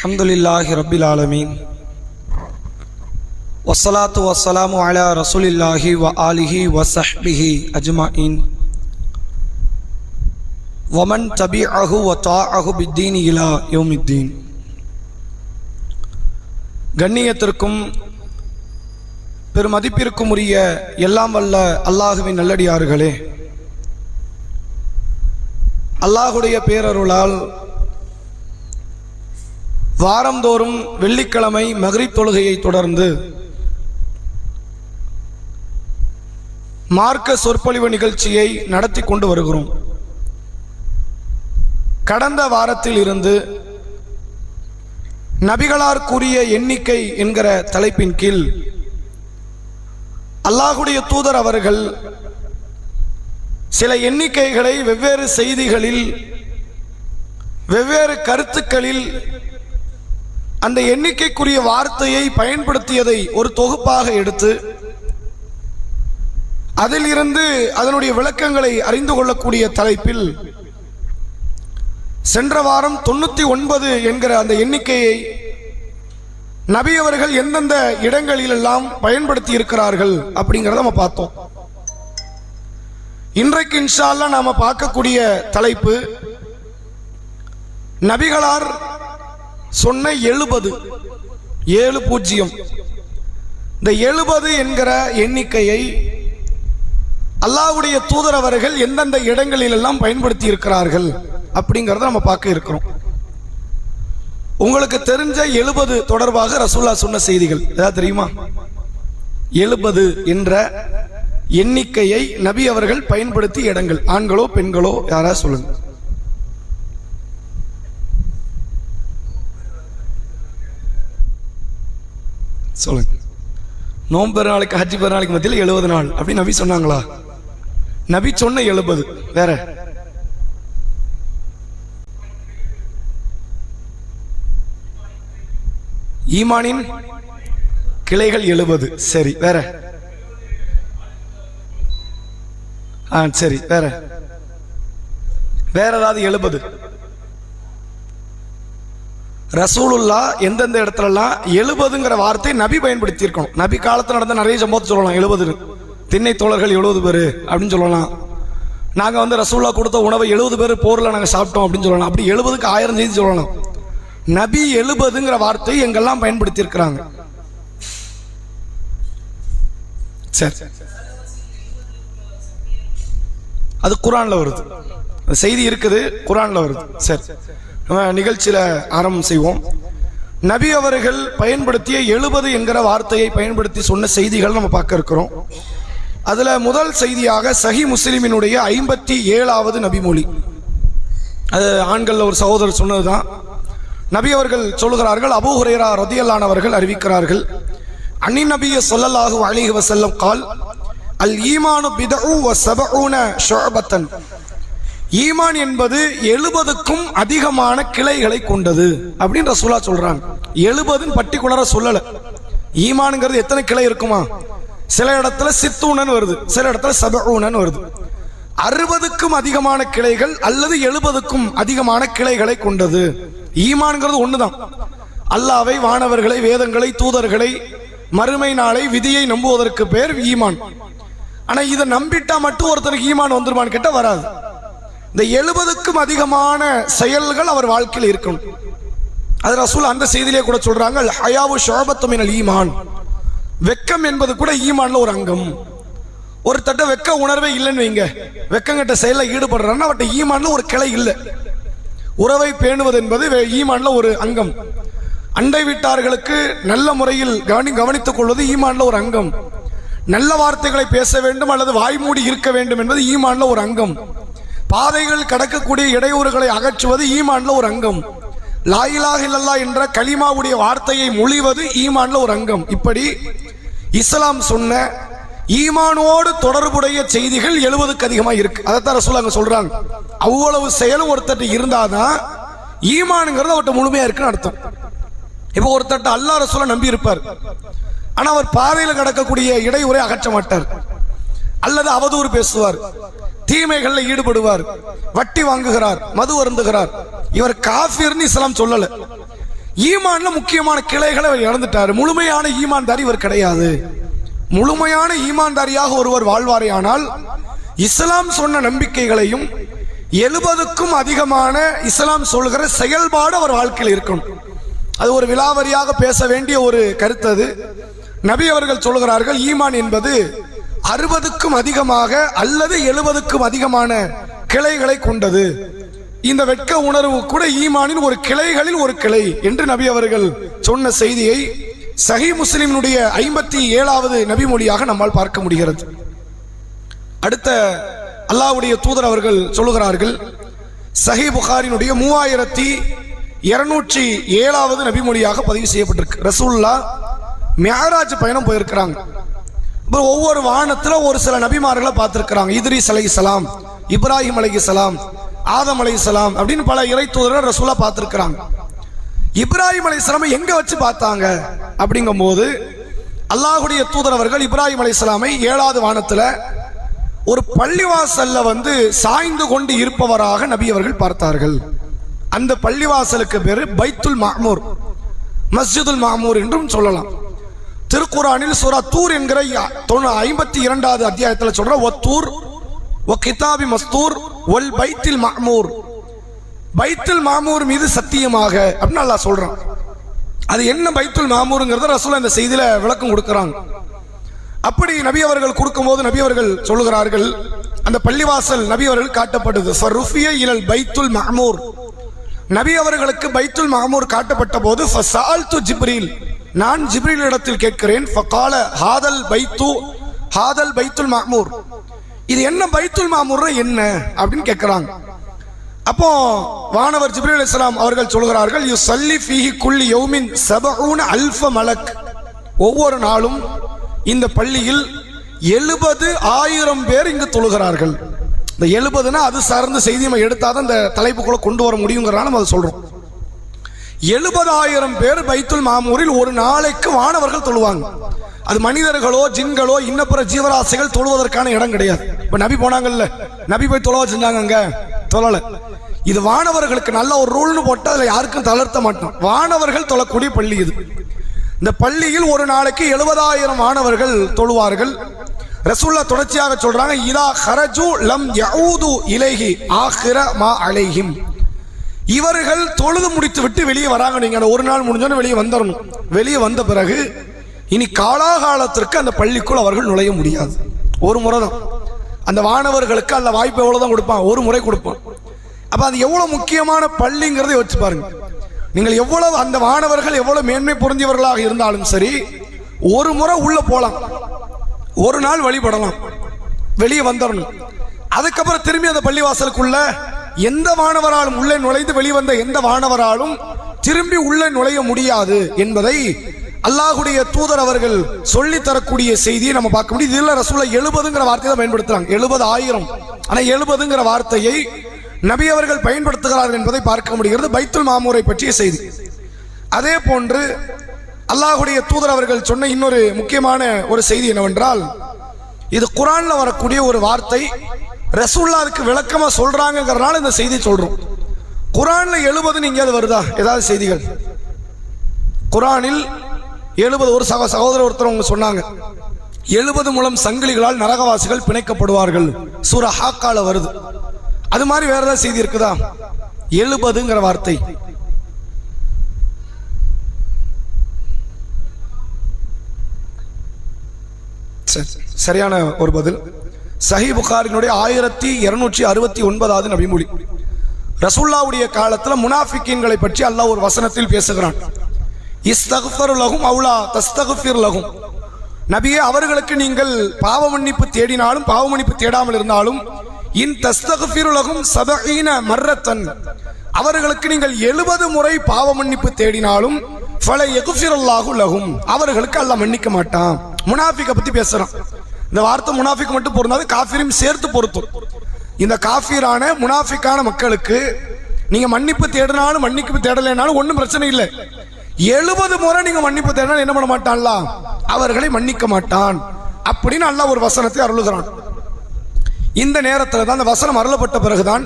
அல்ஹம்துலில்லாஹி ரப்பில் ஆலமீன் வஸ்ஸலாத்து வஸ்ஸலாமு அலா ரசூலில்லாஹி வ ஆலிஹி வ ஸஹ்பிஹி அஜ்மஈன் வமன் தபிஅஹு வ தாஅஹு பித்தீன் இலா யௌமித்தீன். கண்ணியத்திற்கும் பெருமதிப்பிற்கும் உரிய எல்லாம் வல்ல அல்லாஹுவின் நல்லடியார்களே, அல்லாஹுடைய பேரருளால் வாரந்தோறும் வெள்ளிக்கிழமை மக்ரிப் தொழுகையை தொடர்ந்து மார்க்க சொற்பொழிவு நிகழ்ச்சியை நடத்தி கொண்டு வருகிறோம். கடந்த வாரத்தில் இருந்து நபிகளார் கூறிய எண்ணிக்கை என்கிற தலைப்பின் கீழ் அல்லாஹுடைய தூதர் அவர்கள் சில எண்ணிக்கைகளை வெவ்வேறு செய்திகளில் வெவ்வேறு கருத்துக்களில் அந்த எண்ணிக்கைக்குரிய வார்த்தையை பயன்படுத்தியதை ஒரு தொகுப்பாக எடுத்து அதில் இருந்து அதனுடைய விளக்கங்களை அறிந்து கொள்ளக்கூடிய தலைப்பில் சென்ற வாரம் 99 என்கிற அந்த எண்ணிக்கையை நபி அவர்கள் எந்தெந்த இடங்களிலெல்லாம் பயன்படுத்தி இருக்கிறார்கள் அப்படிங்கிறத நம்ம பார்த்தோம். இன்றைக்கு இன்ஷா அல்லாஹ் நாம பார்க்கக்கூடிய தலைப்பு நபிகளார் சொன்ன 70. இந்த 70 என்கிற எண்ணிக்கையை அல்லாஹ்வுடைய தூதர் அவர்கள் எந்தெந்த இடங்களில் எல்லாம் பயன்படுத்தி இருக்கிறார்கள் அப்படிங்கறத நம்ம பார்க்க இருக்கிறோம். உங்களுக்கு தெரிஞ்ச 70 தொடர்பாக ரசூலுல்லாஹ் சொன்ன செய்திகள் ஏதாவது தெரியுமா? 70 என்ற எண்ணிக்கையை நபி அவர்கள் பயன்படுத்திய இடங்கள், ஆண்களோ பெண்களோ யாராவது சொல்லுங்க. சொல்லுங்க. நோன்பு பெருநாளைக்கு ஹஜ் பெருநாளைக்கு மத்தியில் 70 நாள் அப்படி நபி சொன்னாங்களா? நபி சொன்ன 70. வேற ஈமானின் கிளைகள் 70. சரி, வேற சரி, வேற ஏதாவது 70 ரசூலுல்லாஹ் எந்தெந்த இடத்துலலாம் 70ங்கிற வார்த்தை நபி பயன்படுத்தி இருக்கணும். நபி காலத்தில் நடந்த நிறைய சம்பவத்தை சொல்லலாம். 70 திண்ணை தோழர்கள் 70 பேர் அப்படின்னு சொல்லலாம். நாங்கள் ரசூலுல்லாஹ் கொடுத்த உணவை 70 பேர் போரில் நாங்கள் சாப்பிட்டோம் அப்படின்னு சொல்லலாம். அப்படி 70க்கு 1000 செய்தி சொல்லலாம். நபி 70ங்கிற வார்த்தை எங்கெல்லாம் பயன்படுத்தி இருக்கிறாங்க. சரி, அது குர்ஆன்ல வருது, செய்தி இருக்குது, குர்ஆன்ல வருது. சரி, நிகழ்ச்சியில ஆரம்பம் செய்வோம். நபி அவர்கள் பயன்படுத்திய 70 என்கிற வார்த்தையை பயன்படுத்தி சொன்ன செய்திகள் நம்ம பார்க்க இருக்கிறோம். அதுல முதல் செய்தியாக சஹி முஸ்லிமினுடைய 57வது நபிமொழி. அது ஆண்கள் ஒரு சகோதரர் சொன்னதுதான். நபி அவர்கள் சொல்லுகிறார்கள், அபூ ஹுரைரா ரலியல்லாஹு அன்ஹு அவர்கள் அறிவிக்கிறார்கள், அன்னி நபி ஸல்லல்லாஹு அலைஹி வஸல்லம் قال அல் ஈமானு பிதஉ வ ஸபஊன ஷுஅபத்தன். ஈமான் என்பது 70க்கும் அதிகமான கிளைகளை கொண்டது அப்படின்னு ரசூலுல்லாஹ் சொல்றாங்க. 70 பர்டிகுலரா சொல்லல. ஈமான்ங்கிறது எத்தனை கிளை இருக்குமா? சில இடத்துல சித்தூனன் வருது, சில இடத்துல சபஊனன் வருது. 60க்கும் அதிகமான கிளைகள் அல்லது 70க்கும் அதிகமான கிளைகளை கொண்டது. ஈமான்ங்கிறது ஒண்ணுதான். அல்லாஹ்வை, வானவர்களை, வேதங்களை, தூதர்களை, மறுமை நாளை, விதியை நம்புவதற்கு பேர் ஈமான். ஆனா இதை நம்பிட்டா மட்டும் ஒருத்தருக்கு ஈமான் வந்துருமான்னு கேட்டா வராது. இந்த 70க்கும் அதிகமான செயல்கள் அவர் வாழ்க்கையில் இருக்கணும். அது ரசூல் அந்த செய்தியிலே கூட சொல்றாங்க, ஹயாவு ஷுஅபத்து மினல் ஈமான். வெக்கம் என்பது கூட ஈமான்ல ஒரு அங்கம். ஒரு தட்ட வெக்க உணர்வே இல்லைன்னு வைங்க, வெக்கங்கட்ட செயல ஈடுபடுறான்னா அவட்ட ஈமான்ல ஒரு கிளை இல்லை. உறவை பேணுவது என்பது ஈமான்ல ஒரு அங்கம். அண்டை வீட்டார்களுக்கு நல்ல முறையில் கவனித்துக் கொள்வது ஈமான்ல ஒரு அங்கம். நல்ல வார்த்தைகளை பேச வேண்டும் அல்லது வாய்மூடி இருக்க வேண்டும் என்பது ஈமான்ல ஒரு அங்கம். பாதைகள் கடக்கக்கூடிய இடையூறுகளை அகற்றுவது ஈமான்ல ஒரு அங்கம். லா இலாஹ இல்லல்லாஹ் என்ற கலிமாவுடைய வார்த்தையை மொழிவது ஈமான்ல ஒரு அங்கம். இப்படி இஸ்லாம் சொன்ன ஈமானோடு தொடர்புடைய செய்திகள் 70க்கு அதிகமா இருக்கு. அதைத்தான் ரசூல் அங்க சொல்றாங்க. அவ்வளவு செயலும் ஒருத்தட்ட இருந்தாதான் ஈமானுங்கிறது அவர்கிட்ட முழுமையா இருக்குன்னு அர்த்தம். இப்போ ஒருத்தட்ட அல்லாஹ் ரசூலை நம்பி இருப்பார், ஆனா அவர் பாதையில கடக்கக்கூடிய இடையூறை அகற்ற மாட்டார், அல்லது அவதூறு பேசுவார், தீமைகளில் ஈடுபடுவார், வட்டி வாங்குகிறார், மது அருந்துகிறார். இவர் காஃபிர்னு இஸ்லாம் சொல்லல. ஈமான்ல முக்கியமான கிளைகளை அவர் இழந்துட்டாரு. முழுமையான ஈமான்தாரி இவர் கிடையாது. முழுமையான ஈமான்தாரியாக ஒருவர் வாழ்வாரே ஆனால் இஸ்லாம் சொன்ன நம்பிக்கைகளையும் 70க்கும் அதிகமான இஸ்லாம் சொல்கிற செயல்பாடு அவர் வாழ்க்கையில் இருக்கணும். அது ஒரு விலாவரியாக பேச வேண்டிய ஒரு கருத்து. அது நபி அவர்கள் சொல்கிறார்கள், ஈமான் என்பது 60க்கும் அதிகமாக அல்லது 70க்கும் அதிகமான கிளைகளை கொண்டது. இந்த வெட்க உணர்வு கூட ஈமானின் ஒரு கிளைகளில் ஒரு கிளை என்று நபி அவர்கள் சொன்ன செய்தியை சஹீஹ் முஸ்லிமுடைய 57வது நபி மொழியாக நம்மால் பார்க்க முடிகிறது. அடுத்த அல்லாஹ்வுடைய தூதர் அவர்கள் சொல்லுகிறார்கள், சஹீஹ் புகாரினுடைய 3207வது நபி மொழியாக பதிவு செய்யப்பட்டிருக்கு. ரசூலுல்லாஹ் மிஅராஜ் பயணம் போயிருக்கிறாங்க. ஒவ்வொரு வானத்துல ஒரு சில நபிமார்களை பார்த்திருக்கிறாங்க. இத்ரீஸ் அலைஹிஸ்ஸலாம், இப்ராஹிம் அலைஹிஸ்ஸலாம், ஆதம் அலைஹிஸ்ஸலாம் அப்படின்னு பல இறை தூதர்கள் ரசூலா பார்த்திருக்கிறாங்க. இப்ராஹிம் அலைஹிஸ்ஸலாமை எங்க வச்சு பார்த்தாங்க அப்படிங்கும் போது அல்லாஹ்வுடைய தூதர் அவர்கள் இப்ராஹிம் அலைஹிஸ்ஸலாமை 7வது வானத்துல ஒரு பள்ளிவாசல்ல சாய்ந்து கொண்டு இருப்பவராக நபி அவர்கள் பார்த்தார்கள். அந்த பள்ளிவாசலுக்கு பேரு பைத்துல் மாமூர், மஸ்ஜிதுல் மாமூர் என்றும் சொல்லலாம். திருக்குரானில் சூரா தூர் என்கிற 52வது அத்தியாயத்தில் சொல்ற ஒத்தூர் ஒ கிதாபி மஸ்தூர் ஒல் பைத்துல் மாமூர், பைத்துல் மாமூர் மீது சத்தியமாக அப்படின்னு அல்லாஹ் சொல்றான். அது என்ன பைத்துல் மாமூருங்கிறத ரசூல் இந்த செய்தியில விளக்கம் கொடுக்கறாங்க. அப்படி நபி அவர்கள் கொடுக்கும்போது நபி அவர்கள் சொல்லுகிறார்கள், அந்த பள்ளிவாசல் நபி அவர்கள் காட்டப்பட்டது. ஃபருஃபிய இலல் பைத்துல் மாமூர், நபி அவர்களுக்கு பைத்துல் மாமூர் காட்டப்பட்ட போது ஃபஸஅல்து ஜிப்ரீல், நான் ஜிப்ரீல் இடத்தில் கேட்கிறேன். ஃபகால ஹாதல் பைத்துல் மாமூர், இது என்ன பைத்துல் மாமூர் என்ன அப்படின்னு கேட்கிறாங்க. அப்போ வானவர் ஜிப்ரீல் அலைஹிஸ்ஸலாம் அவர்கள் சொல்கிறார்கள், யுஸல்லி ஃபீஹி குல்லி யௌமின் 70,000 மலக், ஒவ்வொரு நாளும் இந்த பள்ளியில் 70,000 பேர் இங்கு தொழுகிறார்கள். இந்த 70னா அது சார்ந்த செய்தி நம்ம எடுத்தாதான் இந்த தலைப்புக்குள்ள கொண்டு வர முடியுங்கிறனால நம்ம அதை சொல்றோம். 70,000 பேர் பைத்துல் மாமூரில் ஒரு நாளைக்கு வானவர்கள் தொழுவாங்க. அது மனிதர்களோ ஜின்களோ இன்னப்பிற ஜீவராசிகள் தொழுவதற்கான இடம் கிடையாது. இப்ப நபி போனாங்கல்ல, நபி போய் தொழவ செஞ்சாங்க, அங்க தொழல. இது வானவர்களுக்கு நல்ல ஒரு ரூல்னு போட்டு அதுல யாருக்கும் தளர்த்த மாட்டோம். வானவர்கள் தொழக்கூடிய பள்ளி இது. இந்த பள்ளியில் ஒரு நாளைக்கு 70,000 மாணவர்கள் தொழுவார்கள். ரசூலுல்லாஹ் தொடர்ச்சியாக சொல்றாங்க, இதா ஹரஜு லம் யஊது இலைஹி ஆகிர மா அலைஹிம், இவர்கள் தொழுது முடித்து விட்டு வெளியே வராங்க. நீங்க ஒரு நாள் முடிஞ்சோன்னு வெளியே வந்துடணும். வெளியே வந்த பிறகு இனி காலாகாலத்திற்கு அந்த பள்ளிக்குள் அவர்கள் நுழைய முடியாது. ஒரு முறை தான் அந்த மாணவர்களுக்கு அந்த வாய்ப்பு எவ்வளவுதான் கொடுப்பான், ஒரு முறை கொடுப்பான். அப்ப அது எவ்வளவு முக்கியமான பள்ளிங்கிறதை யோசிச்சு பாருங்க. நீங்கள் எவ்வளவு அந்த மாணவர்கள் எவ்வளவு மேன்மை பொருந்தியவர்களாக இருந்தாலும் சரி, ஒரு முறை உள்ள போலாம், ஒரு நாள் வழிபடலாம், வெளியே வந்துடணும். அதுக்கப்புறம் திரும்பி அந்த பள்ளிவாசலுக்குள்ள எந்த மாணவராலும் உள்ளே நுழைந்து வெளிவந்த எந்த மாணவராலும் திரும்பி உள்ளே நுழைய முடியாது என்பதை அல்லாஹ்வுடைய தூதர் அவர்கள் சொல்லி தரக்கூடிய செய்தியை நம்ம பார்க்க முடியும். இதுல ரசூலுல்லாஹ் 70ங்கிற வார்த்தையை தான் பயன்படுத்துறாங்க, 70,000. ஆனா 70ங்கிற வார்த்தையை நபி அவர்கள் பயன்படுத்துகிறார்கள் என்பதை பார்க்க முடிகிறது. பைத்துல் மாமூரை பற்றிய செய்தி. அதே போன்று அல்லாஹ்வுடைய தூதர் அவர்கள் சொன்ன இன்னொரு முக்கியமான ஒரு செய்தி என்னவென்றால், இது குர்ஆன்ல வரக்கூடிய ஒரு வார்த்தை. ரசூலுல்லாஹ் அதுக்கு விளக்கமா சொல்றாங்கங்கறனால இந்த செய்தி சொல்றோம். குர்ஆன்ல 70 நீங்க அது வருதா? ஏதாவது செய்திகள் குர்ஆனில் 70 ஒரு சகோதரர் ஒருத்தர் அவங்க சொன்னாங்க, 70 முழம் சங்கிலிகளால் நரகவாசிகள் பிணைக்கப்படுவார்கள், சூரா ஹாக்கால வருது. அது மாதிரி வேற ஏதாவது செய்தி இருக்குதா? 70ங்கிற வார்த்தை சரியான ஒரு பதில். சஹீஹ் புகாரினுடைய 1269வது நபிமொழி. ரசூலுல்லாஹ்வுடைய காலத்துல முனாஃபிகீன்களை பற்றி அல்லாஹ் ஒரு வசனத்தில் பேசுகிறான். இஸ்தக்ஃபிர் லஹும் அவுலா தஸ்தக்ஃபிர் லஹும், நபியே அவர்களுக்கு நீங்கள் பாவ மன்னிப்பு தேடினாலும் பாவ மன்னிப்பு தேடாமல் இருந்தாலும், இன் தஸ்தக்ஃபிர் லஹும் 70 மர்ரத்தன், அவர்களுக்கு நீங்கள் 70 முறை பாவ மன்னிப்பு தேடினாலும் ஃபல யக்ஃபிருல்லாஹு லஹும், அவர்களுக்கு அல்லாஹ் மன்னிக்க மாட்டான். முனாஃபிக பத்தி பேசுறான். இந்த வார்த்தை முனாஃபிக் மட்டும் பொருந்தாது, காஃபிரையும் சேர்த்து பொருத்தும். இந்த காஃபிரான முனாஃபிக்கான மக்களுக்கு நீங்க மன்னிப்பு தேடினாலும் மன்னிப்பு தேடலைனாலும் ஒன்றும் பிரச்சனை இல்லை. 70 முறை நீங்க மன்னிப்பு தேடினாலும் என்ன பண்ண மாட்டான்ல, அவர்களை மன்னிக்க மாட்டான் அப்படின்னு அல்லாஹ் ஒரு வசனத்தை அருளுகிறான். இந்த நேரத்தில் தான் அந்த வசனம் அருளப்பட்ட பிறகுதான்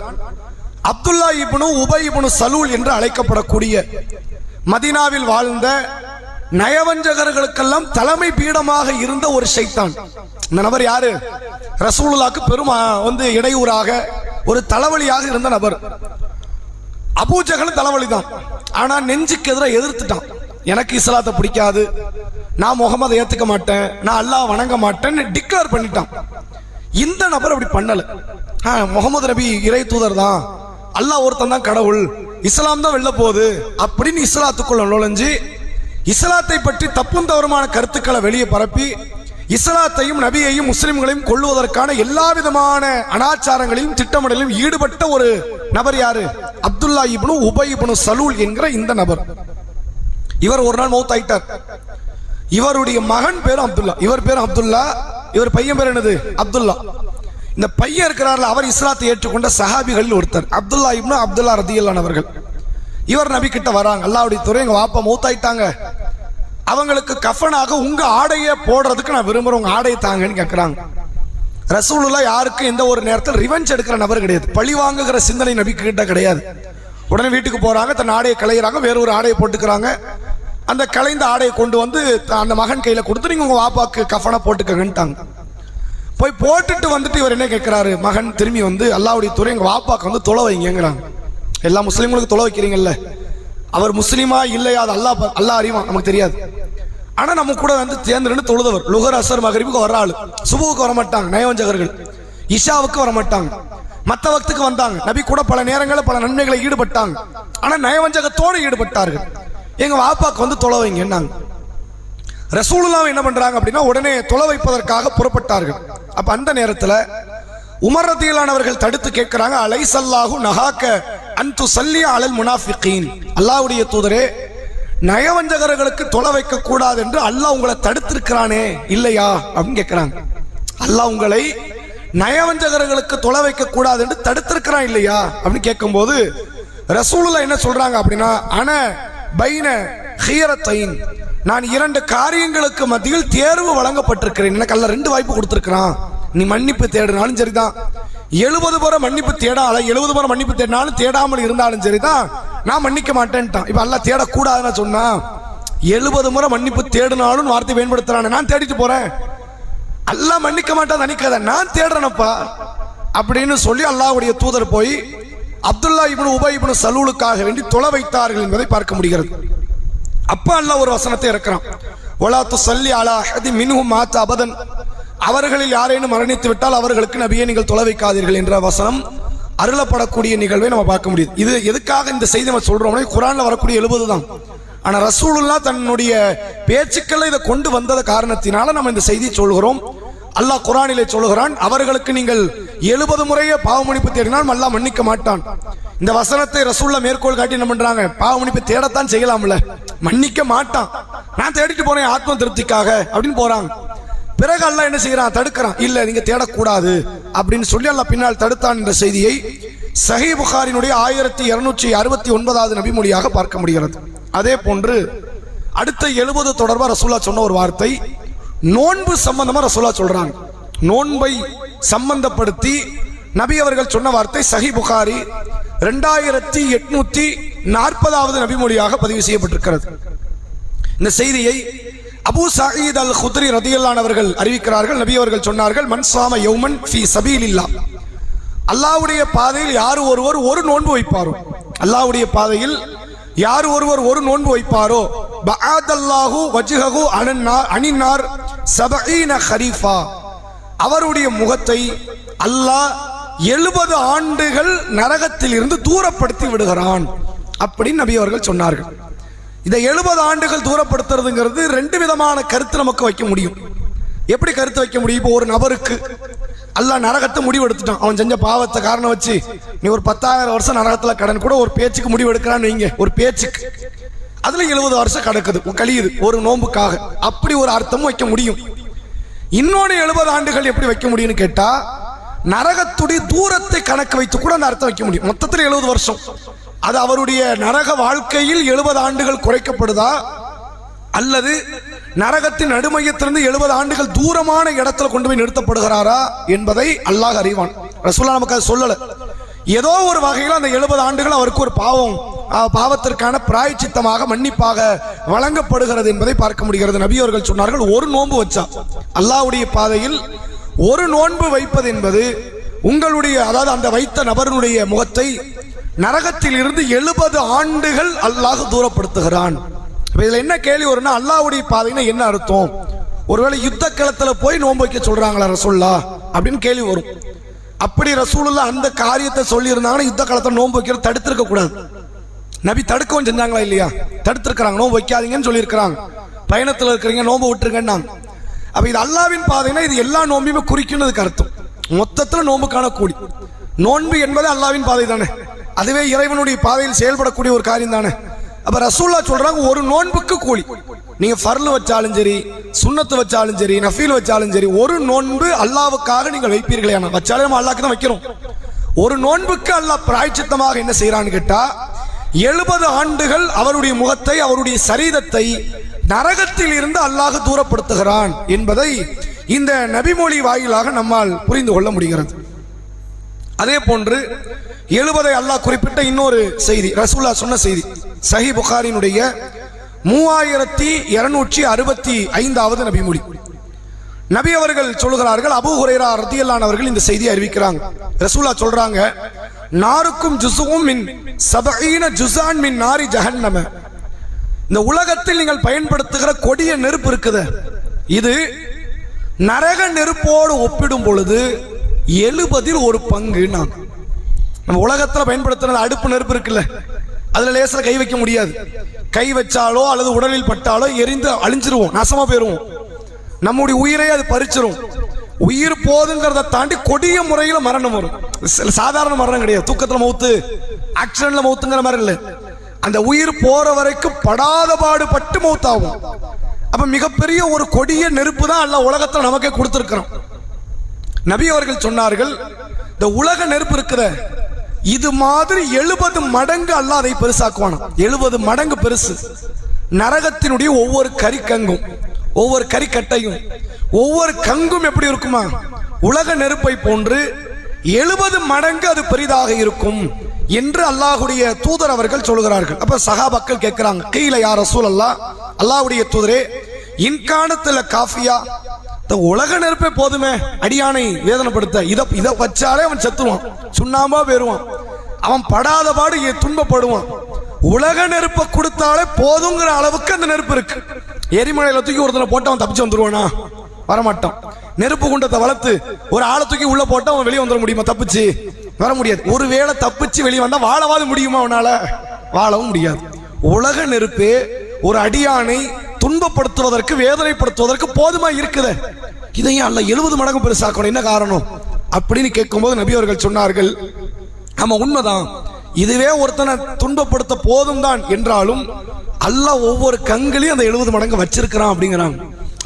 அப்துல்லா இப்னு உபை இப்னு சலூல் என்று அழைக்கப்படக்கூடிய மதீனாவில் வாழ்ந்த நயவஞ்சகர்களுக்கெல்லாம் தலைமை பீடமாக இருந்த ஒரு ஷைத்தான். இந்த நபர் யாரு? ரசூலுல்லாஹ்க்கு பெரும் இடையூறாக ஒரு தலைவலியாக இருந்த நபர். அபூஜஹல் தலைவலிதான். ஆனா நெஞ்சுக்கு எதிராக எதிர்த்துட்டான். எனக்கு இஸ்லாத்தை பிடிக்காது, நான் முகமதை ஏத்துக்க மாட்டேன், நான் அல்லாஹ் வணங்க மாட்டேன்னு டிக்ளேர் பண்ணிட்டான். இந்த நபர் அப்படி பண்ணல. முகமது நபி இறை தூதர் தான், அல்லாஹ் ஒருத்தன் தான் கடவுள், இஸ்லாம் தான் வெல்ல போகுது அப்படின்னு இஸ்லாத்துக்குள்ள நுழைஞ்சு இஸ்லாத்தை பற்றி தப்பும் தவறுமான கருத்துக்களை வெளியே பரப்பி இஸ்லாத்தையும் நபியையும் முஸ்லிம்களையும் கொள்வதற்கான எல்லா விதமான அனாச்சாரங்களையும் திட்டமிடலையும் ஈடுபட்ட ஒரு நபர் யாரு? அப்துல்லா இப்னு உபை இப்னு சலூல் என்கிற இந்த நபர். இவர் ஒரு நாள் மௌத் ஆயிட்டார். இவருடைய மகன் பேரும் அப்துல்லா, இவர் பேரும் அப்துல்லா, இவர் பையன் பேர் என்னது? அப்துல்லா. இந்த பையன் இருக்கிறார்ல, அவர் இஸ்லாத்தை ஏற்றுக்கொண்ட சஹாபிகளில் ஒருத்தர் அப்துல்லா இப்னு அப்துல்லா ரதியல்லாஹு அவர்கள். இவர் நபி கிட்ட வராங்க, அல்லாஹ்வுடைய தூதரே எங்க வாப்பா மௌத் ஆயிட்டாங்க, அவங்களுக்கு கஃபனாக உங்க ஆடையை போடுறதுக்கு நான் விரும்புறேன், உங்க ஆடையை தாங்கன்னு கேட்கிறாங்க. ரசூலுல்லாஹ் யாருக்கும் எந்த ஒரு நேரத்தில் ரிவெஞ்ச் எடுக்கிற நபர் கிடையாது, பழி வாங்குகிற சிந்தனை நபி கிட்ட கிடையாது. உடனே வீட்டுக்கு போறாங்க, தன் ஆடையை களையிறாங்க, வேற ஒரு ஆடையை போட்டுக்கிறாங்க. அந்த களைந்த ஆடையை கொண்டு வந்து அந்த மகன் கையில கொடுத்து நீங்க உங்க வாப்பாக்கு கஃபனை போட்டுக்கங்கன்ட்டாங்க. போய் போட்டுட்டு வந்துட்டு இவர் என்ன கேட்கிறாரு? மகன் திரும்பி வந்து அல்லாஹ்வுடைய தூதரே எங்க வாப்பாக்கு வந்து தொலை வைங்கிறாங்க. எல்லா முஸ்லீம்களுக்கு தொலை வைக்கிறீங்கல்ல, அவர் முஸ்லீமா இல்லையா அது அல்லாஹ் அறிவான், நமக்கு தெரியாது. ஆனா நம்ம கூட வந்து தேர்ந்து தொழுதவர், லுகர் அசர் மகரிபுக்கு வர ஆளு, சுபுவுக்கு வர மாட்டாங்க நயவஞ்சகர்கள், இஷாவுக்கு வர மாட்டாங்க, மத்த வக்துக்கு வந்தாங்க. நபி கூட பல நேரங்களில் பல நன்மைகளை ஈடுபட்டாங்க. ஆனா நயவஞ்சகத்தோடு ஈடுபட்டார்கள். எங்க வாப்பாக்கு வந்து தொலை வைங்கன்னாங்க. ரசூலுல்லாஹ் என்ன பண்றாங்க அப்படின்னா உடனே தொலை வைப்பதற்காக புறப்பட்டார்கள். அப்ப அந்த நேரத்தில் உமர் ரலியல்லாஹு அவர்கள் தடுத்து கேட்கிறாங்க, அலைஸல்லாஹு நஹாக்க அன் துஸல்லி அலல் முனாஃபிகீன், அல்லாஹ்வுடைய தூதரே நயவஞ்சகர்களுக்கு தொலை வைக்க கூடாது என்று அல்லாஹ் உங்களை தடுத்திருக்கிறானே இல்லையா அப்படின்னு கேட்கிறாங்க. அல்லாஹ் உங்களை நயவஞ்சகர்களுக்கு தொலை வைக்க கூடாது என்று தடுத்திருக்கிறான் இல்லையா அப்படின்னு கேட்கும்போது ரசூலுல்லாஹ் என்ன சொல்றாங்க அப்படின்னா, அன பைன ஹியரத்தைன், நான் இரண்டு காரியங்களுக்கு மத்தியில் தேர்வு வழங்கப்பட்டிருக்கிறேன், எனக்கு அல்ல ரெண்டு வாய்ப்பு கொடுத்திருக்கிறான். நீ மன்னிப்பு தேடினாலும் சரிதான், 70 முறை மன்னிப்பு தேடால 70 முறை மன்னிப்பு தேடினாலும் தேடாமல் இருந்தாலும் சரிதான், நான் மன்னிக்க மாட்டேன்ட்டான். இப்ப அல்லாஹ் தேடக்கூடாதுன்னு சொன்னா 70 முறை மன்னிப்பு தேடினாலும் வார்த்தை பயன்படுத்துறான், நான் தேடிட்டு போறேன், அல்லாஹ் மன்னிக்க மாட்டான் நினைக்காத, நான் தேடுறேனப்பா அப்படின்னு சொல்லி அல்லாஹ்வுடைய தூதர் போய் அப்துல்லா இப்னு உபை இப்னு சலூலுக்காக வேண்டி தொலை வைத்தார்கள் என்பதை பார்க்க முடிகிறது. அப்ப அல்லாஹ் ஒரு வசனத்தை இறக்குறான், வலா துஸல்லி அலா அஹதி மின்ஹும் மாத அபதன், அவர்களில் யாரேனும் மரணித்து விட்டால் அவர்களுக்கு நபியை நீங்கள் தொலை வைக்காதீர்கள் என்ற வசனம் அருளப்படக்கூடிய நிகழ்வை நம்ம பார்க்க முடியுது. இது எதுக்காக இந்த செய்தி நம்ம சொல்றோம்னா, குர்ஆன்ல வரக்கூடிய 70 தான். ஆனா ரசூலுல்லாஹ் தன்னுடைய பேச்சுக்களை இதை கொண்டு வந்தத காரணத்தினால நம்ம இந்த செய்தியை சொல்கிறோம். அல்லாஹ் குர்ஆனிலே சொல்கிறான், அவர்களுக்கு நீங்கள் 70 முறையே பாவ மன்னிப்பு தேடினால் அல்லாஹ் மன்னிக்க மாட்டான். இந்த வசனத்தை ரசூலுல்லாஹ் மேற்கோள் காட்டி என்ன பண்றாங்க, பாவ மன்னிப்பு தேடத்தான் செய்யலாம்ல, மன்னிக்க மாட்டான், நான் தேடிட்டு போறேன் ஆத்ம திருப்திக்காக அப்படின்னு போறாங்க. பிறகு அல்லாஹ் என்ன செய்யறான், தடுக்கிறான், இல்ல நீங்க தேடக்கூடாது அப்படின்னு சொல்லி அல்லாஹ் பின்னால் தடுத்தான் என்ற செய்தியை சஹீஹ் புகாரினுடைய 1269வது நபிமொழியாக பார்க்க முடிகிறது. அதே போன்று அடுத்த 70 தொடர்பா ரசூலுல்லாஹ் சொன்ன ஒரு வார்த்தை, நோன்பு சம்பந்தமா ரசூலுல்லாஹ் சொல்றாங்க. நோன்பை சம்பந்தப்படுத்தி நபி அவர்கள் சொன்ன வார்த்தை சஹீஹ் புகாரி 2840வது நபிமொழியாக பதிவு செய்யப்பட்டிருக்கிறது. இந்த செய்தியை அபூ சயீத் அல் குத்ரி ரலியல்லாஹு அவர்கள் அறிவிக்கிறார்கள். நபி அவர்கள் சொன்னார்கள், மன் ஸாம யௌமன் ஃபீ சபீலில்லாஹ், அல்லாஹ்வுடைய பாதையில் யார் ஒருவர் ஒரு நோன்பு வைப்பாரோ, அல்லாஹ்வுடைய பாதையில் யார் ஒருவர் ஒரு நோன்பு வைப்பாரோ, பஅதல்லாஹு வஜ்ஹஹு அனின்னார் 70 ஹரீஃபா, அவருடைய முகத்தை அல்லாஹ் 70 ஆண்டுகள் நரகத்தில் இருந்து தூரப்படுத்தி விடுகிறான் அப்படின்னு நபி அவர்கள் சொன்னார்கள். இந்த 70 ஆண்டுகள் தூரப்படுத்துறதுங்கிறது ரெண்டு விதமான கருத்து நமக்கு வைக்க முடியும். எப்படி கருத்து வைக்க முடியும்? இப்போ ஒரு நபருக்கு அல்லாஹ் நரகத்தை முடிவு எடுத்துட்டான், அவன் செஞ்ச பாவத்தை காரணம் வச்சு நீ ஒரு 10,000 வருஷம் நரகத்துல கடன் கூட ஒரு பேச்சுக்கு முடிவு எடுக்கிறான்னு வைங்க, ஒரு பேச்சுக்கு அதுல 70 வருஷம் கிடக்குது கழியுது ஒரு நோம்புக்காக, அப்படி ஒரு அர்த்தமும் வைக்க முடியும். இன்னொன்னு 70 ஆண்டுகள் எப்படி வைக்க முடியும்னு கேட்டா, நரகத்துடைய தூரத்தை கணக்கு வைத்து கூட அந்த அர்த்தம் வைக்க முடியும். மொத்தத்தில் 70 வருஷம், அது அவருடைய நரக வாழ்க்கையில் 70 ஆண்டுகள் குறைக்கப்படுதா, அல்லது நரகத்தின் நடுமையத்திலிருந்து 70 ஆண்டுகள் தூரமான இடத்துல கொண்டு போய் நிறுத்தப்படுகிறாரா என்பதை அல்லாஹ் அறிவான். ரசூலுல்லாஹ் நமக்கு அதை சொல்லல. ஏதோ ஒரு வகையில் அந்த 70 ஆண்டுகள் அவருக்கு ஒரு பாவம் பாவத்திற்கான பிராயச்சித்தமாக மன்னிப்பாக வழங்கப்படுகிறது என்பதை பார்க்க முடிகிறது. நபி அவர்கள் சொன்னார்கள், ஒரு நோன்பு வச்சா அல்லாஹ்வுடைய பாதையில் ஒரு நோன்பு வைப்பது என்பது உங்களுடைய, அதாவது அந்த வைத்த நபருடைய முகத்தை நரகத்தில் இருந்து 70 ஆண்டுகள் அல்லாஹ் தூரப்படுத்துகிறான். இதுல என்ன கேள்வி வரும்னா, அல்லாஹ்வுடைய பாதைன்னா என்ன அர்த்தம்? ஒருவேளை யுத்த களத்துல போய் நோன்பு வைக்க சொல்றாங்களா ரசூலுல்லாஹ் அப்படின்னு கேள்வி வரும். அப்படி ரசூலுல்லாஹ் அந்த காரியத்தை சொல்லி இருந்தாங்கன்னா யுத்த களத்துல நோன்பு வைக்கிறது தடுத்திருக்க கூடாது. நபி தடுக்கவும் செஞ்சாங்களா இல்லையா? தடுத்திருக்கிறாங்க, நோன்பு வைக்காதீங்கன்னு சொல்லியிருக்கிறாங்க. பயணத்தில் இருக்கிறீங்க நோன்பு விட்டுருங்கன்னாங்க. அப்ப இது அல்லாஹ்வின் பாதைனா இது எல்லா நோன்பையுமே குறிக்கும்னதுக்கு அர்த்தம். மொத்தத்தில் நோன்புக்கான கூலி. நோன்பு என்பது அல்லாஹ்வின் பாதை தானே, அதுவே இறைவனுடைய பாதையில் செயல்படக்கூடிய ஒரு காரியம் தானே. அப்ப ரசூலுல்லாஹ் சொல்றாங்க, ஒரு நோன்புக்கு கூலி. நீங்க ஃபர்லு வச்சாலும் சரி, சுன்னத்து வச்சாலும் சரி, நஃபீல் வச்சாலும் சரி, ஒரு நோன்பு அல்லாஹ்வுக்காக நீங்கள் வைப்பீர்களே, வச்சாலே நம்ம அல்லாஹ்க்கு தான் வைக்கிறோம். ஒரு நோன்புக்கு அல்லாஹ் பிராயச்சித்தமாக என்ன செய்யறான்னு கேட்டா, 70 ஆண்டுகள் அவருடைய முகத்தை, அவருடைய சரீரத்தை நரகத்தில் இருந்து அல்லாஹ் தூரப்படுத்துகிறான் என்பதை இந்த நபிமொழி வாயிலாக நம்மால் புரிந்து கொள்ள முடிகிறது. அதே போன்று 70 அல்லாஹ் குறிப்பிட்ட இன்னொரு செய்தி, ரசூலுல்லாஹ் சொன்ன செய்தி, சஹீஹ் புகாரினுடைய 3265வது நபிமொழி. நபி அவர்கள் சொல்கிறார்கள், அபூ ஹுரைரா ரலியல்லாஹு அவர்கள் இந்த செய்தியை அறிவிக்கிறாங்க. ரசூலுல்லாஹ் சொல்றாங்க, நாருக்கும் ஜுஸும் மின் 70 ஜுஸான் மின் நாரி ஜஹன்னம. இந்த உலகத்தில் நீங்கள் பயன்படுத்துகிற கொடிய நெருப்பு இருக்குது, இது நரக நெருப்போடு ஒப்பிடும் பொழுது 70 ஒரு பங்கு. நம்ம உலகத்தில் பயன்படுத்துற அடுப்பு நெருப்பு இருக்குல்ல, அதுல லேசில் கை வைக்க முடியாது. கை வச்சாலோ அல்லது உடலில் பட்டாலோ எரிந்து அழிஞ்சிருவோம், நாசமா போயிருவோம். நம்முடைய உயிரை அது பறிச்சிரும். உயிர் போதுங்கிறத தாண்டி கொடிய முறையில் மரணம் வரும். சாதாரண மரணம் கிடையாது, தூக்கத்தில் மௌத்து, ஆக்சிடென்ட்ல மௌத்துங்கிற மாதிரி இல்லை. அந்த உயிர் போற வரைக்கும் படாத பாடுபட்டு மௌத்தாகும். அப்ப மிகப்பெரிய ஒரு கொடிய நெருப்பு தான் அல்லாஹ் உலகத்தில் நமக்கே கொடுத்திருக்கிறோம். நபி அவர்கள் சொன்னார்கள், இந்த உலக நெருப்பு இருக்குத, இது மாதிரி 70 மடங்கு அல்லாஹ் அதை பெருசாக்குவானா. 70 மடங்கு பெருசு. நரகத்தினுடைய ஒவ்வொரு கரிக்கங்கும், ஒவ்வொரு கரிக்கட்டையும், ஒவ்வொரு கங்கும் எப்படி இருக்குமா, உலக நெருப்பை போன்று 70 மடங்கு அது பெரிதாக இருக்கும் என்று அல்லாஹ்வுடைய தூதர் அவர்கள் சொல்கிறார்கள். அப்ப சஹாபாக்கள் கேட்கிறாங்க, கீழ யா ரசூலல்லாஹ், அல்லாஹ்வுடைய தூதரே, இன்கானத்துல காஃபியா, உலக நெருப்பே போதுமே அடியானை வேதனைப்படுத்த, இத வச்சாலே அவன் செத்துவான், சுண்ணாம்பா போயிருவான், அவன் படாத பாடு துன்பப்படுவான். உலக நெருப்பை கொடுத்தாலே போதுங்கிற அளவுக்கு அந்த நெருப்பு இருக்கு. எரிமலையில தூக்கி ஒருத்தனை போட்டு அவன் தப்பிச்சு வந்துருவானா? வரமாட்டான். நெருப்பு குண்டத்தை வளர்த்து ஒரு ஆளை தூக்கி உள்ள போட்டு அவன் வெளியே வந்துட முடியுமா? தப்பிச்சு வர முடியாது. ஒருவேளை தப்பிச்சு வெளியே வந்தா வாழவாது முடியுமா? அவனால வாழவும் முடியாது. உலக நெருப்பே ஒரு அடியானை துன்பப்படுத்துவதற்கு, வேதனைப்படுத்துவதற்கு போதுமா இருக்குது. இதையும் அல்ல 70 மடங்கு பெருசாக்கணும், என்ன காரணம் அப்படின்னு கேட்கும்போது நபி அவர்கள் சொன்னார்கள், ஆமா உண்மைதான், இதுவே ஒருத்தனை துன்பப்படுத்த போதும் தான் என்றாலும் அல்லாஹ் ஒவ்வொரு கண்களையும் அந்த 70 மடங்கு வச்சிருக்கிறான் அப்படிங்கிறாங்க.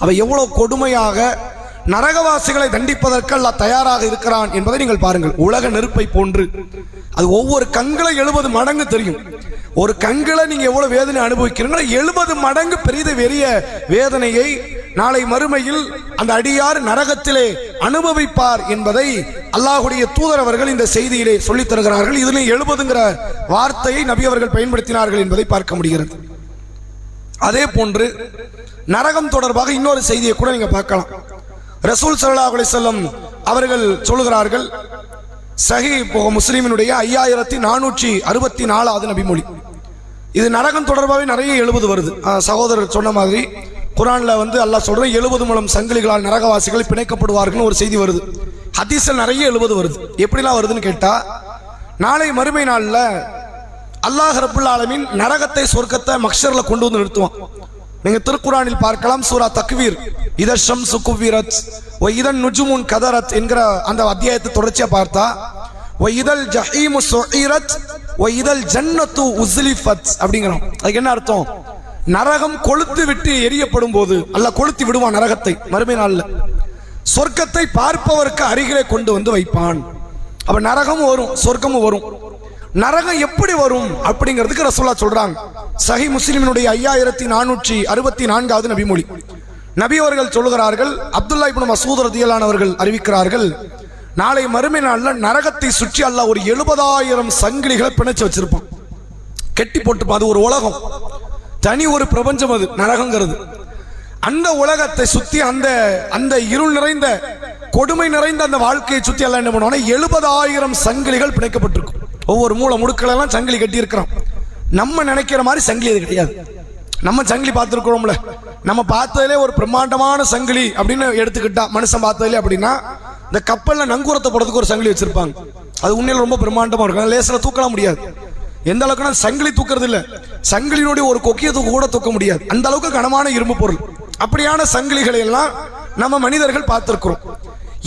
அவ எவ்வளவு கொடுமையாக நரகவாசிகளை தண்டிப்பதற்கு அல்லாஹ் தயாராக இருக்கிறான் என்பதை நீங்கள் பாருங்கள். உலக நெருப்பை போன்று அது ஒவ்வொரு கண்களை 70 மடங்கு தெரியும். ஒரு கண்களை நீங்க எவ்வளவு வேதனை அனுபவிக்கிறீங்களோ 70 மடங்கு பெரிய வேதனையை நாளை மறுமையில் அந்த அடியார் நரகத்திலே அனுபவிப்பார் என்பதை அல்லாஹ்வுடைய தூதர் அவர்கள் இந்த செய்தியிலே சொல்லித் தருகிறார்கள். இதிலே 70ங்கிற வார்த்தையை நபி அவர்கள் பயன்படுத்தினார்கள் என்பதை பார்க்க முடிகிறது. அதே போன்று நரகம் தொடர்பாக இன்னொரு செய்தியை கூட நீங்க பார்க்கலாம். ரசூல் ஸல்லல்லாஹு அலைஹி வஸல்லம் அவர்கள் சொல்லுகிறார்கள், சஹீஹ் முஸ்லிமினுடைய 5464வது நபிமொழி. இது நரகம் தொடர்பாகவே நிறைய 70 வருது. சகோதரர் சொன்ன மாதிரி குர்ஆன்ல அல்லாஹ் சொல்ற 70 முழம் சங்கிலிகளால் நரகவாசிகள் பிணைக்கப்படுவார்கள் ஒரு செய்தி வருது. ஹதீஸ்ல நிறைய 70 வருது. எப்படிலாம் வருதுன்னு கேட்டா, நாளை மறுமை நாள்ல அல்லாஹ் ரப்புல் ஆலமீன் நரகத்தை சொர்க்கத்தை மக்ஷர்ல கொண்டு வந்து நிறுத்துவான். நீங்க திருக்குர்ஆனில் பார்க்கலாம், சூரா தக்வீர், இத ஷம்சு குவ்விரத் வ இதன் நுஜுமுன் கதரத் என்கிற அந்த அத்தியாயத்தை தொடர்ச்சியா பார்த்தா, வ இதல் ஜஹீமு சுஈரத் வ இதல் ஜன்னத்து உஸ்லிஃபத் அப்படிங்கிறோம். அதுக்கு என்ன அர்த்தம்? நரகம் கொளுத்து விட்டு எரியப்படும் போது அல்லாஹ் கொளுத்தி விடுவான் நரகத்தை. மறுமை நாள்ல சொர்க்கத்தை பார்ப்பவருக்கு அருகிலே கொண்டு வந்து வைப்பான். அப்ப நரகமும் வரும், சொர்க்கமும் வரும். நரகம் எப்படி வரும் அப்படிங்கிறதுக்கு ரசூலுல்லாஹ் சொல்றாங்க. சஹீஹ் முஸ்லிமினுடைய 5464வது நபிமொழி. நபி அவர்கள் சொல்லுகிறார்கள், அப்துல்லா இப்னு மஸ்ஊத் ரலியல்லாஹு அன்ஹு அவர்கள் அறிவிக்கிறார்கள், நாளை மறுமை நாள்ல நரகத்தை சுற்றி அல்லாஹ் ஒரு 70,000 சங்கிலிகளை பிணைச்சு வச்சிருப்பான். கெட்டி போட்டு, அது ஒரு உலகம், தனி ஒரு பிரபஞ்சம், அது நரகங்கிறது. அந்த உலகத்தை சுத்தி அந்த அந்த இருள் நிறைந்த கொடுமை நிறைந்த அந்த வாழ்க்கையை சுத்தி எல்லாம் என்ன பண்ணுவாங்க, 70,000 சங்கிலிகள் பிணைக்கப்பட்டிருக்கும். ஒவ்வொரு மூளை முடுக்களெல்லாம் சங்கிலி கட்டி இருக்கிறோம். நம்ம நினைக்கிற மாதிரி சங்கிலி அது கிடையாது. நம்ம சங்கிலி பார்த்துருக்கிறோம்ல, நம்ம பார்த்ததுலே ஒரு பிரம்மாண்டமான சங்கிலி அப்படின்னு எடுத்துக்கிட்டா, மனுஷன் பார்த்ததுலே அப்படின்னா இந்த கப்பல்ல நங்கூரத்தை போடுறதுக்கு ஒரு சங்கிலி வச்சிருப்பாங்க. அது உண்மையில ரொம்ப பிரம்மாண்டமா இருக்கும். லேசில் தூக்கலாம் முடியாது. எந்த அளவுக்குன்னா சங்கிலி தூக்குறது இல்லை, சங்கிலினுடைய ஒரு கொக்கிய தூக்க கூட தூக்க முடியாது. அந்த அளவுக்கு கனமான இரும்பு பொருள். அப்படியான சங்கிலிகளை எல்லாம் நம்ம மனிதர்கள் பார்த்திருக்கிறோம்.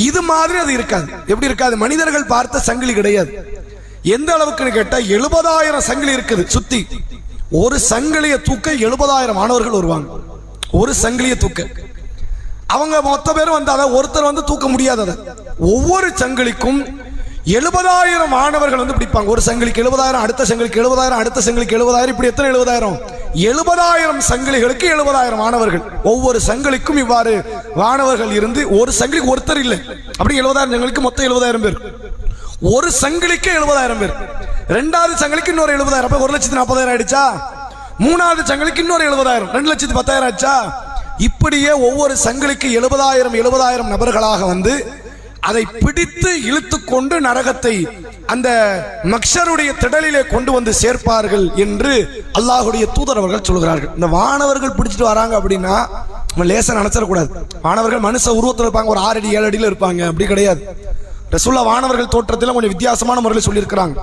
இது மாதிரி அது இருக்காது. எப்படி இருக்காது? மனிதர்கள் பார்த்த சங்கிலி கிடையாது. எந்த அளவுக்குன்னு கேட்டா 70,000 சங்கிலி இருக்குது சுத்தி. ஒரு சங்கிலியை தூக்க 70,000 மாணவர்கள் வருவாங்க. ஒரு சங்கிலியை தூக்க அவங்க மொத்த பேரும் வந்து அதை ஒருத்தர் வந்து தூக்க முடியாத. ஒவ்வொரு சங்கிலிக்கும் 70,000 மாணவர்கள் வந்து பிடிப்பாங்க. ஒரு சங்கிலிக்கு 70,000, அடுத்த சங்கிலிக்கு 70,000, அடுத்த சங்கிலிக்கு 70,000, இப்படி எத்தனை 70,000? 70,000 சங்கிலிகளுக்கு 70,000 மாணவர்கள். ஒவ்வொரு சங்கிலிக்கும் இவ்வாறு மாணவர்கள் இருந்து, ஒரு சங்கிலிக்கு ஒருத்தர் இல்லை, அப்படி 70,000 சங்கிலிக்கு மொத்தம் 70,000 பேர். ஒரு சங்கிலிக்கு 70,000 பேர். ரெண்டாவது சங்கிலிக்கு இன்னொரு 70,000, 1,40,000 ஆயிடுச்சா? மூணாவது சங்கிலிக்கு இன்னொரு 70,000, 2,10,000 ஆச்சா? இப்படியே ஒவ்வொரு சங்கிலிக்கு 70,000 நபர்களாக வந்து அதை பிடித்து இழுத்து கொண்டு நரகத்தை அந்த மக்ஷருடைய திடலிலே கொண்டு வந்து சேர்ப்பார்கள் என்று அல்லாஹுடைய தூதர் அவர்கள் சொல்கிறார்கள். இந்த வானவர்கள் பிடிச்சிட்டு வராங்க அப்படின்னா நம்ம லேசா நினைச்சிடக்கூடாது. வானவர்கள் மனுஷ உருவத்தில் இருப்பாங்க, ஒரு 6 அடி 7 அடியில் இருப்பாங்க, அப்படி கிடையாது. ரசூலுல்லாஹ் வானவர்கள் தோற்றத்தில் கொஞ்சம் வித்தியாசமான முறையில் சொல்லியிருக்கிறாங்க.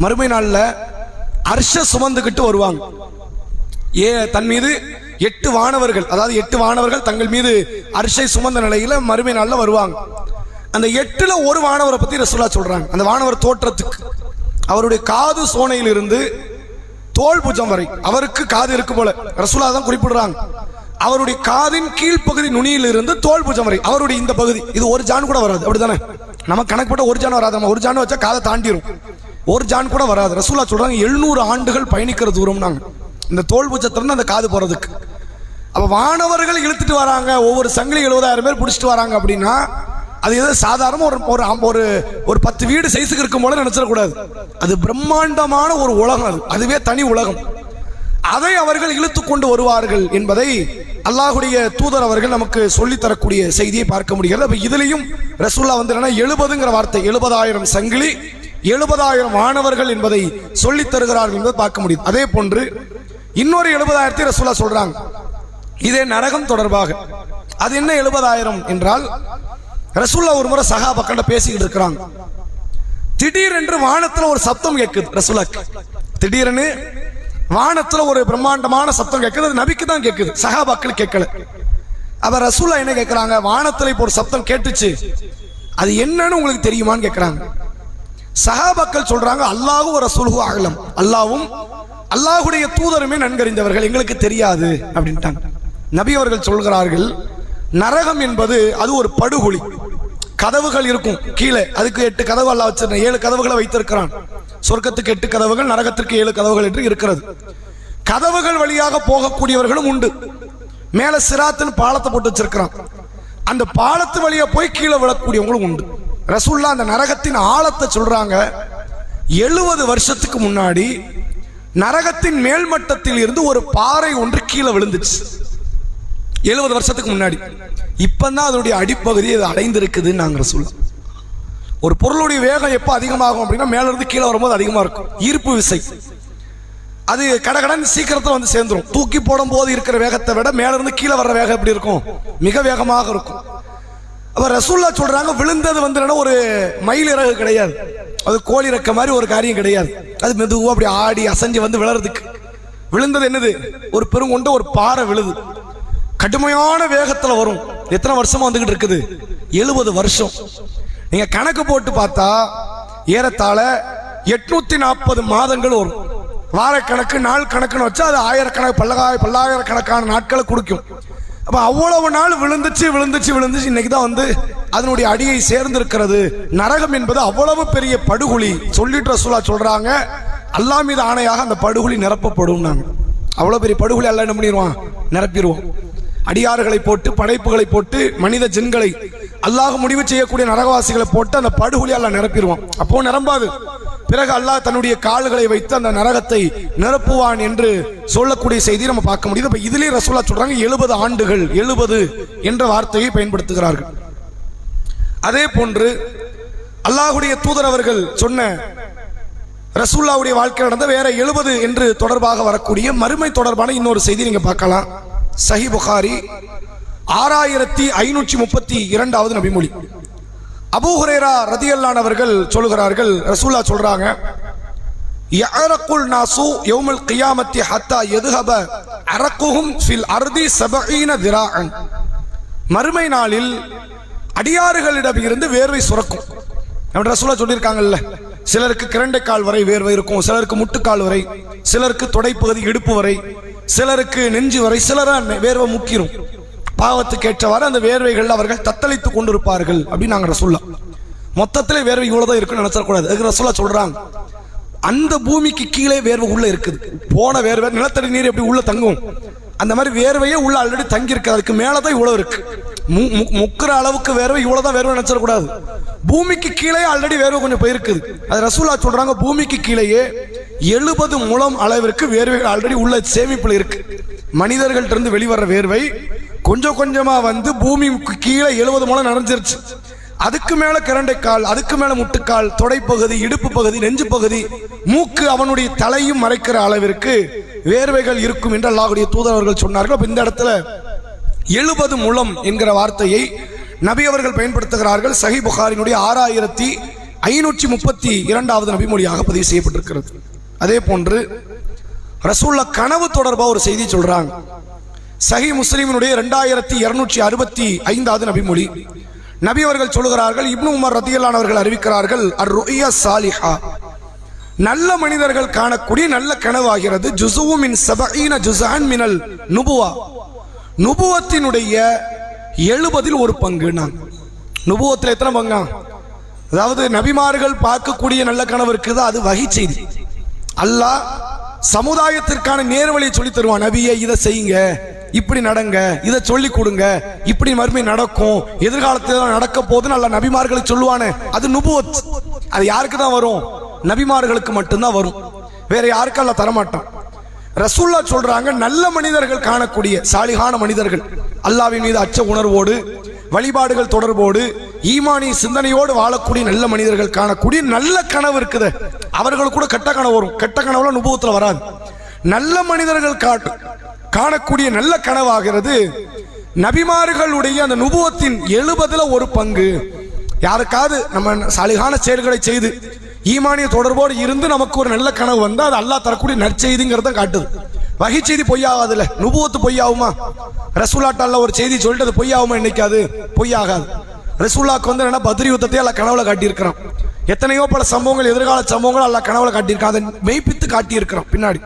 மறுமை நாளில் அர்ஷ சுமந்துகிட்டு வருவாங்க. தன் மீது 8 வானவர்கள், அதாவது 8 வானவர்கள் தங்கள் மீது அர்ஷை சுமந்த நிலையில மறுமை நாளில் வருவாங்க. அந்த 8ல ஒரு வானவரை பத்தி ரசூலுல்லாஹ் சொல்றாங்க. அந்த வானவர் தோற்றத்துக்கு அவருடைய காது சோனையில் இருந்து தோல் புஜம் வரை அவருக்கு காது இருக்கு போல ரசூலுல்லாஹ் தான் குறிப்பிடுறாங்க. அவருடைய காதின் கீழ்ப்பகுதி நுனியில் இருந்து தோல் புஜம் வரை அவருடைய இந்த பகுதி, இது ஒரு ஜான் கூட வராது. அப்படித்தானே? நம்ம கணக்கு போட்ட ஒரு ஜான் வராது. நம்ம ஒரு ஜான் வச்சா காதை தாண்டிரும். ஒரு ஜான் கூட வராது. ரசூலுல்லாஹ் சொல்றாங்க 700 ஆண்டுகள் பயணிக்கிற தூரம் நாங்க இந்த தோல் புஜத்திலிருந்து அந்த காது போறதுக்கு. அப்ப வானவர்கள் இழுத்துட்டு வராங்க, ஒவ்வொரு சங்கிலி 70,000 பேர் பிடிச்சிட்டு வராங்க அப்படின்னா அது எது சாதாரண ஒரு 10 வீடு சைஸுக்கு இருக்கும் போல நினைச்சிடக்கூடாது. அது பிரம்மாண்டமான ஒரு உலகம், அதுவே தனி உலகம். அதை அவர்கள் இழுத்து கொண்டு வருவார்கள் என்பதை அல்லாஹுடைய தூதர் அவர்கள் நமக்கு சொல்லி தரக்கூடிய செய்தியை பார்க்க முடிகிறது. அப்ப இதுலயும் ரசூலுல்லாஹ் வந்து 70ங்கிற வார்த்தை, 70,000 சங்கிலி, 70,000 மாணவர்கள் என்பதை சொல்லி தருகிறார்கள் என்பதை பார்க்க முடியும். அதே போன்று இன்னொரு 70,000 ரசூலுல்லாஹ் சொல்றாங்க. இதே நரகம் தொடர்பாக. அது என்ன 70,000 என்றால், ரசூலுல்லாஹ் ஒரு முறை சஹாபாக்கள பேசிக்கிட்டு இருக்கிறாங்க. திடீரென்று வானத்துல ஒரு சத்தம் கேட்குது. ரசூலுல்லாஹ் திடீரென்று வானத்துல ஒரு பிரம்மாண்டமான சத்தம் கேட்குது. அது நபிக்கு தான் கேட்குது, சஹாபாக்கள் கேட்கல. அப்ப ரசூலுல்லாஹ் என்ன கேட்கிறாங்க, வானத்துல இப்போ ஒரு சத்தம் கேட்டுச்சு, அது என்னன்னு உங்களுக்கு தெரியுமான்னு கேட்கிறாங்க. சஹாபாக்கள் சொல்றாங்க, அல்லாஹு ரசூலுஹு அஅலம், அல்லாஹ்வும் அல்லாஹ்வுடைய தூதருமே நன்கறிந்தவர்கள், எங்களுக்கு தெரியாது அப்படின்ட்டாங்க. நபி அவர்கள் சொல்கிறார்கள், நரகம் என்பது அது ஒரு படுகொலி. கதவுகள் இருக்கும் கீழே, அதுக்கு 8 கதவு அல்லாஹ் வச்சிருக்கான், 7 கதவுகளை வைத்திருக்கிறான். சொர்க்கத்துக்கு 8 கதவுகள், நரகத்திற்கு 7 கதவுகள் என்று இருக்கிறது. கதவுகள் வழியாக போகக்கூடியவர்களும் உண்டு. மேல சிராத்துன்னு பாலத்தை போட்டு வச்சிருக்கிறான், அந்த பாலத்து வழியா போய் கீழே விழக்கூடியவங்களும் உண்டு. ரசூலுல்லாஹ் அந்த நரகத்தின் ஆழத்தை சொல்றாங்க. 70 வருஷத்துக்கு முன்னாடி நரகத்தின் மேல்மட்டத்தில் இருந்து ஒரு பாறை ஒன்று கீழே விழுந்துச்சு. 70 வருஷத்துக்கு முன்னாடி. இப்பதான் அதனுடைய அடிப்பகுதி அது அடைந்திருக்குதுன்னு நாங்க சொல்லுவோம். ஒரு பொருளுடைய வேகம் எப்போ அதிகமாகும் அப்படின்னா, மேல இருந்து கீழே வரும்போது அதிகமா இருக்கும். ஈர்ப்பு விசை அது கடகடன் சீக்கிரத்தில் வந்து சேர்ந்துரும். தூக்கி போடும் போது இருக்கிற வேகத்தை விட மேல இருந்து கீழே வர்ற வேகம் எப்படி இருக்கும்? மிக வேகமாக இருக்கும். அப்ப ரசூலுல்லாஹ் சொல்றாங்க, விழுந்தது வந்து ஒரு மயில் இறகு கிடையாது, அது கோழி இறக்க மாதிரி ஒரு காரியம் கிடையாது. அது மெதுவா அப்படி ஆடி அசைஞ்சு வந்து விழறதுக்கு. விழுந்தது என்னது? ஒரு பெருங்கொண்ட ஒரு பாறை விழுது, கடுமையான வேகத்துல வரும். எத்தனை வருஷமா வந்துகிட்டு இருக்குது? 70 வருஷம். நீங்க கணக்கு போட்டு பார்த்தா ஏறத்தாழ 840 மாதங்கள் வரும். வாரக்கணக்கு நாள் கணக்குன்னு வச்சா அது ஆயிரக்கணக்கு பல்லாயிரக்கணக்கான நாட்களை கொடுக்கும். அப்ப அவ்வளவு நாள் விழுந்துச்சு விழுந்துச்சு விழுந்துச்சு இன்னைக்கு தான் வந்து அதனுடைய அடியை சேர்ந்திருக்கிறது. நரகம் என்பது அவ்வளவு பெரிய படுகொலி. சொல்லிட்டு ரசூலுல்லாஹ் சொல்றாங்க, அல்லாஹ் மீது ஆணையாக அந்த படுகொலி நிரப்பப்படும். நாங்க அவ்வளவு பெரிய படுகொலி அல்லாஹ் என்ன பண்ணிடுவான்? நிரப்பிடுவோம். அடியார்களை போட்டு, படைப்புகளை போட்டு, மனித ஜின்களை அல்லாஹ் முடிவு செய்யக்கூடிய நரகவாசிகளை போட்டு அந்த படுகொலி அல்லாஹ் நிரப்பிடுவான். அப்போ நிரம்பாது. பிறகு அல்லாஹ் தன்னுடைய கால்களை வைத்து அந்த நரகத்தை நிரப்புவான் என்று சொல்லக்கூடிய செய்தியை நம்ம பார்க்க முடியுது. அப்ப இதிலே ரசூலுல்லாஹ் சொல்றாங்க 70 ஆண்டுகள், 70 என்ற வார்த்தையை பயன்படுத்துகிறார்கள். அதே போன்று அல்லாஹ்வுடைய தூதர் அவர்கள் சொன்ன ரசூலுல்லாஹ்வுடைய வாழ்க்கையில் நடந்த வேற 70 என்று தொடர்பாக வரக்கூடிய மறுமை தொடர்பான இன்னொரு செய்தி நீங்க பார்க்கலாம். சஹீஹ் புகாரி 6532வது நபிமொழி. அபூ ஹுரைரா ரதியல்லாஹு அவர்கள் சொல்கிறார்கள், ரசூலுல்லாஹ் சொல்றாங்க, யஅரகுல் நாசு யௌமல் கியாமத்தி ஹத்தா யதுஹப அரகுஹும் ஃபில் அர்தி 70 திராஅன். மறுமை நாளில் அடியார்களிடம் இருந்து வேர்வை சுரக்கும். நம்ம ரசூலுல்லாஹ் சொல்லியிருக்காங்கல்ல, சிலருக்கு கிரண்டைக்கால் வரை வேர்வை இருக்கும், சிலருக்கு முட்டுக்கால் வரை, சிலருக்கு தொடைப்பகுதி இடுப்பு வரை, சிலருக்கு நெஞ்சு வரை, சிலர வேர்வை முக்கிரும். பாவத்துக்கு ஏற்றவாறு அந்த வேர்வைகள் அவர்கள் தத்தளித்துக் கொண்டிருப்பார்கள் அப்படின்னு நாங்க ரசூலுல்லாஹ். மொத்தத்திலே வேர்வை இவ்வளவுதான் இருக்குன்னு நினைச்சக்கூடாது. அதுக்கு ரசூலுல்லாஹ் சொல்றாங்க, அந்த பூமிக்கு கீழே வேர்வை உள்ள இருக்குது. போன வேர்வை நிலத்தடி நீர் எப்படி உள்ள தங்கும், அந்த மாதிரி வேர்வையே உள்ள ஆல்ரெடி தங்கி இருக்கு. அதுக்கு மேலதான் இவ்வளவு இருக்கு. முக்கிற அளவுக்கு வேர்வை இவ்வளவுதான் வேர்வை நினைச்சிடக்கூடாது. பூமிக்கு கீழே ஆல்ரெடி வேர்வை கொஞ்சம் போயிருக்குது. அது ரசூலுல்லாஹ் சொல்றாங்க, பூமிக்கு கீழேயே 70 முழம் அளவிற்கு வேர்வைகள் ஆல்ரெடி உள்ள சேமிப்புல இருக்கு. மனிதர்கள்ட்ட இருந்து வெளிவர வேர்வை கொஞ்சம் கொஞ்சமா வந்து பூமிக்கு கீழே 70 முழம் நிறைஞ்சிருச்சு. அதுக்கு மேல கிரண்டைக்கால், அதுக்கு மேல முட்டுக்கால், தொடைப்பகுதி, இடுப்பு பகுதி, நெஞ்சு பகுதி, மூக்கு, அவனுடைய தலையும் மறைக்கிற அளவிற்கு வேர்வைகள் இருக்கும் என்று அல்லாஹ்வுடைய தூதர் அவர்கள் சொன்னார்கள். இந்த இடத்துல 70 முழம் என்கிற வார்த்தையை நபி அவர்கள் பயன்படுத்துகிறார்கள். சஹீஹ் புகாரினுடைய 6532வது நபிமொழியாக பதிவு செய்யப்பட்டிருக்கிறது. அதே போன்று ரசூலுல்லாஹ் கனவு தொடர்பாக ஒரு செய்தி சொல்றாங்க. சஹீஹ் முஸ்லிமினுடைய 2265வது நபிமொழி. நபி அவர்கள் சொல்கிறார்கள், இப்னு உமர் ரதியல்லாஹு அவர்கள் அறிவிக்கிறார்கள், அர்-ருய்யா ஸாலிஹா, நல்ல மனிதர்கள் காணக்கூடிய நல்ல கனவாகிறது, ஜுஸுவு மின் 70 ஜுஸஅன் மினல் நுபுவா, நுபுவத்தினுடைய 70 ஒரு பங்கு. நுபுவத்தில் எத்தனை பங்கா? அதாவது நபிமார்கள் பார்க்கக்கூடிய நல்ல கனவு இருக்குது, அது வஹி செய்தி. அல்லாஹ் சமுதாயத்திற்கான நேர்வழியை சொல்லி தருவான். நபியே இதை செய்யுங்க, இப்படி நடங்க, இதை சொல்லி கொடுங்க, இப்படி மறுமை நடக்கும், எதிர்காலத்தில் நடக்க போதுன்னு அல்ல நபிமார்களுக்கு சொல்லுவானே, அது நுபுவத். அது யாருக்கு தான் வரும்? நபிமார்களுக்கு மட்டும்தான் வரும், வேற யாருக்கும் அல்ல தரமாட்டான். ரசூலுல்லாஹ் சொல்றாங்க, நல்ல மனிதர்கள் காணக்கூடிய சாலிகான மனிதர்கள், அல்லாஹ்வின் மீது அச்ச உணர்வோடு, வழிபாடுகள் தொடர்போடு, ஈமானி சிந்தனையோடு வாழக்கூடிய நல்ல மனிதர்கள் காணக்கூடிய நல்ல கனவு இருக்குது. அவர்கள் கூட கெட்ட கனவு வரும், கெட்ட கனவுல நுபுவத்துல வராது. நல்ல மனிதர்கள் காணக்கூடிய நல்ல கனவாகிறது நபிமார்களுடைய அந்த நுபுவத்தின் 70 ஒரு பங்கு. யாருக்காவது நம்ம சாலிகான செயல்களை செய்து ஈமானிய தொடர்போடு இருந்து நமக்கு ஒரு நல்ல கனவு வந்து அது அல்லாஹ் தரக்கூடிய நற்செய்திங்கிறத காட்டுது. வகை செய்தி பொய்யாகாதுல்ல, நுபுவத்து பொய்யாகுமா? ரசூலுல்லாஹ் ஒரு செய்தி சொல்லிட்டு அது பொய்யாகுமா? இன்னைக்காது பொய்யாகாது. ரசூலுல்லாஹ்க்கு வந்து என்ன, பத்ர் யுத்தத்தை அல்லாஹ் கனவுல காட்டியிருக்கிறான். எத்தனையோ பல சம்பவங்கள், எதிர்கால சம்பவங்கள் அல்லாஹ் கனவுல காட்டியிருக்கான், அதை மெய்ப்பித்து காட்டியிருக்கிறான் பின்னாடி.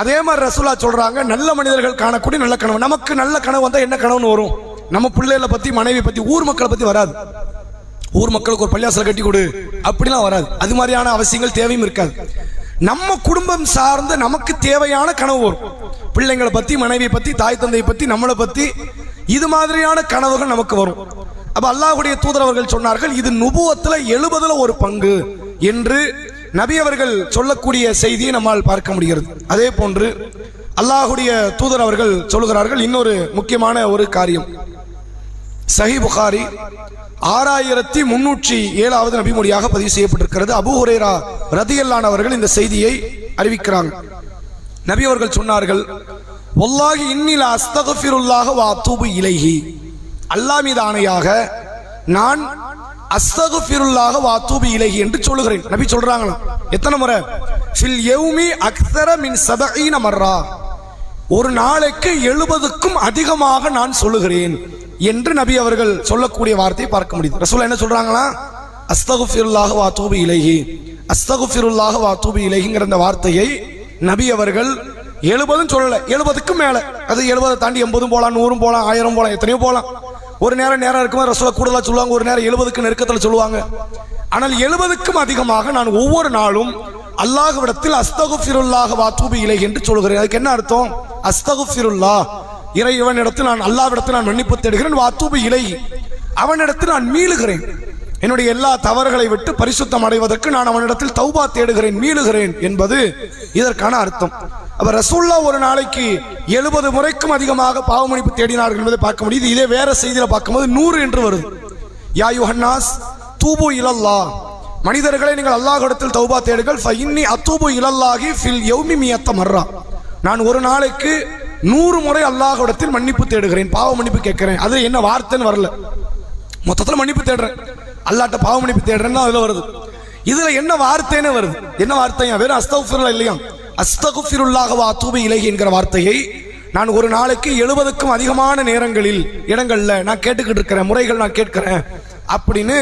அதே மாதிரி ரசூலுல்லாஹ் சொல்றாங்க, நல்ல மனிதர்கள் காணக்கூடிய நல்ல கனவு. நமக்கு நல்ல கனவு வந்தா என்ன கனவுன்னு வரும்? நம்ம பிள்ளைகளை பத்தி, மனைவி பத்தி, ஊர் மக்களை பத்தி வராது. ஊர் மக்களுக்கு ஒரு பள்ளியாசல் கட்டி கொடு அப்படிலாம் வராது. அது மாதிரியான அவசியங்கள் தேவையும் இருக்காது. நம்ம குடும்பம் சார்ந்த நமக்கு தேவையான கனவு வரும். பிள்ளைங்களை பத்தி, மனைவியை பத்தி, தாய் தந்தையை பத்தி, நம்மளை பத்தி, இது மாதிரியான கனவுகள் நமக்கு வரும். அப்ப அல்லாஹ்வுடைய தூதர் அவர்கள் சொன்னார்கள், இது நுபுவத்துல 70 ஒரு பங்கு என்று நபி அவர்கள் சொல்லக்கூடிய செய்தியை நம்மால் பார்க்க முடிகிறது. அதே போன்று அல்லாஹ்வுடைய தூதர் அவர்கள் சொல்கிறார்கள் இன்னொரு முக்கியமான ஒரு காரியம். சஹீஹ் புகாரி 6307வது நபிமொழியாக பதிவு செய்யப்பட்டிருக்கிறது. அபூ ஹுரைரா ரதியல்லாஹு அவர்கள் இந்த செய்தியை அறிவிக்கிறாங்க. நபி அவர்கள் சொன்னார்கள், வல்லாஹி இன்னி லா அஸ்தக்ஃபிருல்லாஹ வ அத்தூபு இலைஹி, அல்லாஹ் மீது ஆணையாக நான் அஸ்தக்ஃபிருல்லாஹ வ அத்தூபு இலைஹி என்று சொல்லுகிறேன். நபி சொல்றாங்களா? எத்தனை முறை? ஃபில் யௌமி அக்ஸர மின் 70 மர்ரா, ஒரு நாளைக்கு 70க்கும் அதிகமாக நான் சொல்லுகிறேன் என்று நபி அவர்கள் சொல்லக்கூடிய வார்த்தையை பார்க்க முடியுது. ரசூலுல்லாஹ் என்ன சொல்றாங்களா? அஸ்தக்ஃபிருல்லாஹ வ அத்தூபு இலைஹி, அஸ்தக்ஃபிருல்லாஹ வ அத்தூபு இலைஹிங்கிற அந்த வார்த்தையை நபி அவர்கள் 70 சொல்லல, 70க்கு மேல. அது 70 தாண்டி 80 போலாம், 100 போலாம், 1000 போலாம், எத்தனையோ போலாம். ஒரு நேரம் இருக்கும்போது ரசூலுல்லாஹ் கூடுதலா சொல்லுவாங்க, ஒரு நேரம் 70க்கு நெருக்கத்தில் சொல்லுவாங்க. ஆனால் 70க்கும் அதிகமாக நான் ஒவ்வொரு நாளும் அல்லாஹ்விடத்தில் அஸ்தக்ஃபிருல்லாஹ வ அத்தூபு இலைஹி என்று சொல்கிறேன். அதுக்கு என்ன அர்த்தம்? அஸ்தக்ஃபிருல்லாஹ், இறைவனிடத்தில் நான், அல்லாஹ்விடத்தில் நான் மன்னிப்பு தேடுகிறேன், வ அத்தூபு இலைஹி, அவனிடத்தில் நான் மீளுகிறேன். என்னுடைய எல்லா தவறுகளை விட்டு பரிசுத்தம் அடைவதற்கு நான் அவனிடத்தில் தௌபா தேடுகிறேன், மீளுகிறேன் என்பது இதற்கான அர்த்தம். அப்ப ரசூல்லா ஒரு நாளைக்கு 70 முறைக்கும் அதிகமாக பாவமன்னிப்பு தேடினார்கள் என்பதை பார்க்க முடியுது. இதே வேற செய்தியில பார்க்கும்போது 100 என்று வருது. யா யுஹன்னாஸ் தூபு இலல்லாஹ், மனிதர்களை நீங்கள் அல்லாஹ்விடத்தில் தௌபா தேடுங்கள். ஃபஇன்னி அதூபு இலல்லாஹி ஃபில் யௌமி மியத்த மர்ரா, நான் ஒரு நாளைக்கு 100 முறை அல்லாஹ்விடத்தில் மன்னிப்பு தேடுகிறேன், பாவ மன்னிப்பு கேட்கிறேன். அது என்ன வார்த்தைன்னு வரல, மொத்தத்தில் மன்னிப்பு தேடுறேன், அல்லாஹ்ட்ட பாவ மன்னிப்பு தேடுறேன்னு அதுல வருது. இதுல என்ன வார்த்தைன்னு வருது? என்ன வார்த்தையா? வெறும் அஸ்தக்ஃபிருல்லாஹ் இல்லையா? அஸ்தக்ஃபிருல்லாஹ் வ அதூபு இலைஹி என்கிற வார்த்தையை நான் ஒரு நாளைக்கு 70க்கும் அதிகமான நேரங்களில் இடங்கள்ல நான் கேட்டுக்கிட்டு இருக்கிறேன், முறைகள் நான் கேட்கிறேன் அப்படின்னு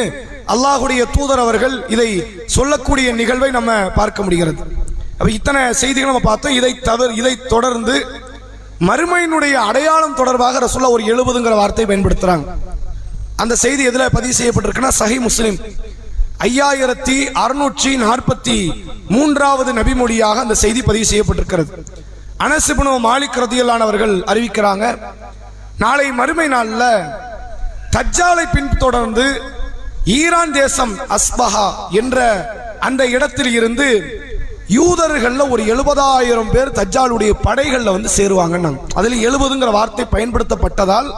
அல்லாஹ்வுடைய தூதர் அவர்கள் இதை சொல்லக்கூடிய நிகழ்வை நம்ம பார்க்க முடிகிறது. அப்ப இத்தனை செய்திகள் நம்ம பார்த்தோம். இதை தொடர்ந்து மறுமையினுடைய அடையாளம் தொடர்பாக ரசூலுல்லாஹ் ஒரு 70ங்கிற வார்த்தை பயன்படுத்துறாங்க. அந்த செய்தி எதுல பதிவு செய்யப்பட்டிருக்குன்னா சஹீஹ் முஸ்லிம் 5643வது நபிமொழியாக அந்த செய்தி பதிவு செய்யப்பட்டிருக்கிறது. அனஸ் இப்னு மாலிக் ரலியல்லாஹு அவர்கள் அறிவிக்கிறாங்க, நாளை மறுமை நாள்ல தஜ்ஜாலை பின்தொடர்ந்து ஈரான் தேசம் அஸ்பஹா என்ற அந்த இடத்தில் இருந்து யூதர்கள்ல ஒரு 70,000 பேர் தஜ்ஜாலுடைய படைகள்ல வந்து சேருவாங்க. அதுல 70ங்கிற வார்த்தை பயன்படுத்தப்பட்டதால்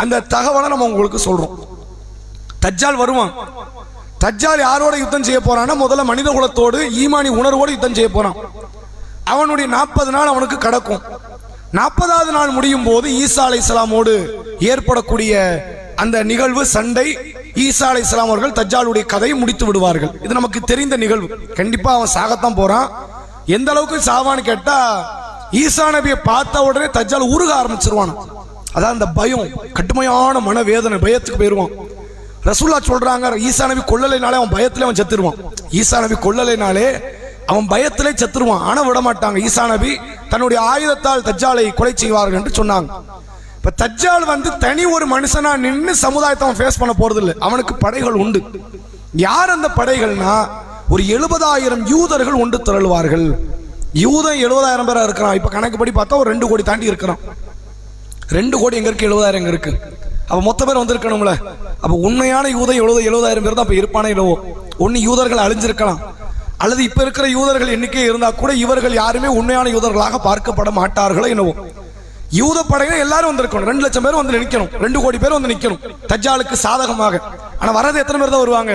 அந்த தகவலை நம்ம உங்களுக்கு சொல்றோம். தஜ்ஜால் வருவான். தஜ்ஜால் யாரோட யுத்தம் செய்ய போறான்னா முதல்ல மனித குலத்தோடு ஈமானி உணர்வோடு யுத்தம் செய்ய போறான். அவனுடைய 40 நாள் அவனுக்கு கடக்கும். 40வது நாள் முடியும் போது ஈசா அலைஹிஸ்ஸலாமோடு ஏற்படக்கூடிய அந்த நிகழ்வு சண்டை, ஈசா அலைஹிஸ்ஸலாம் அவர்கள் தஜ்ஜாலுடைய கதையை முடித்து விடுவார்கள். இது நமக்கு தெரிந்த நிகழ்வு. கண்டிப்பா அவன் சாகத்தான் போறான். எந்த அளவுக்கு சாவான்னு கேட்டா, ஈசா நபியை பார்த்த உடனே தஜ்ஜால் உருக ஆரம்பிச்சிருவான். அதான் அந்த பயம், கடுமையான மனவேதனை, பயத்துக்கு போயிருவான். ரசூலுல்லாஹ் சொல்றாங்க, ஈசா நபி கொல்லலைனாலே அவன் பயத்திலே அவன் செத்துருவான். ஈசா நபி கொல்லலைனாலே அவன் பயத்திலே செத்துருவான். ஆனா விட மாட்டாங்க. ஈசா நபி தன்னுடைய ஆயுதத்தால் தஜ்ஜாலை கொலை செய்வார்கள் என்று சொன்னாங்க. இப்ப தஜ்ஜால் வந்து தனி ஒரு மனுஷனா நின்று சமுதாயத்தை அவன் ஃபேஸ் பண்ண போறது இல்லை. அவனுக்கு படைகள் உண்டு. யார் அந்த படைகள்னா, ஒரு 70,000 யூதர்கள் ஒன்று திரளுவார்கள். யூதன் 70,000 பேரா இருக்கிறான். இப்ப கணக்குப்படி பார்த்தா ஒரு 2 கோடி தாண்டி இருக்கிறான். 2 கோடி எங்க இருக்கு, 70,000 எங்க இருக்கு? அப்ப மொத்த பேர் வந்திருக்கணும்ல. அப்ப உண்மையான யூதன் 70,000 பேர் தான் இப்ப இருப்பானே இல்லவோ. ஒன்னு யூதர்கள் அழிஞ்சிருக்கலாம், அல்லது இப்ப இருக்கிற யூதர்கள் எண்ணிக்கை இருந்தா கூட இவர்கள் யாருமே உண்மையான யூதர்களாக பார்க்கப்பட மாட்டார்களோ என்னவோ. யூத படைகள் எல்லாரும் வந்திருக்கணும். 2 லட்சம் பேர் வந்து நிக்கணும், 2 கோடி பேர் வந்து நிக்கணும் தஜ்ஜாலுக்கு சாதகமாக. ஆனா வரது எத்தனை பேர் தான் வருவாங்க?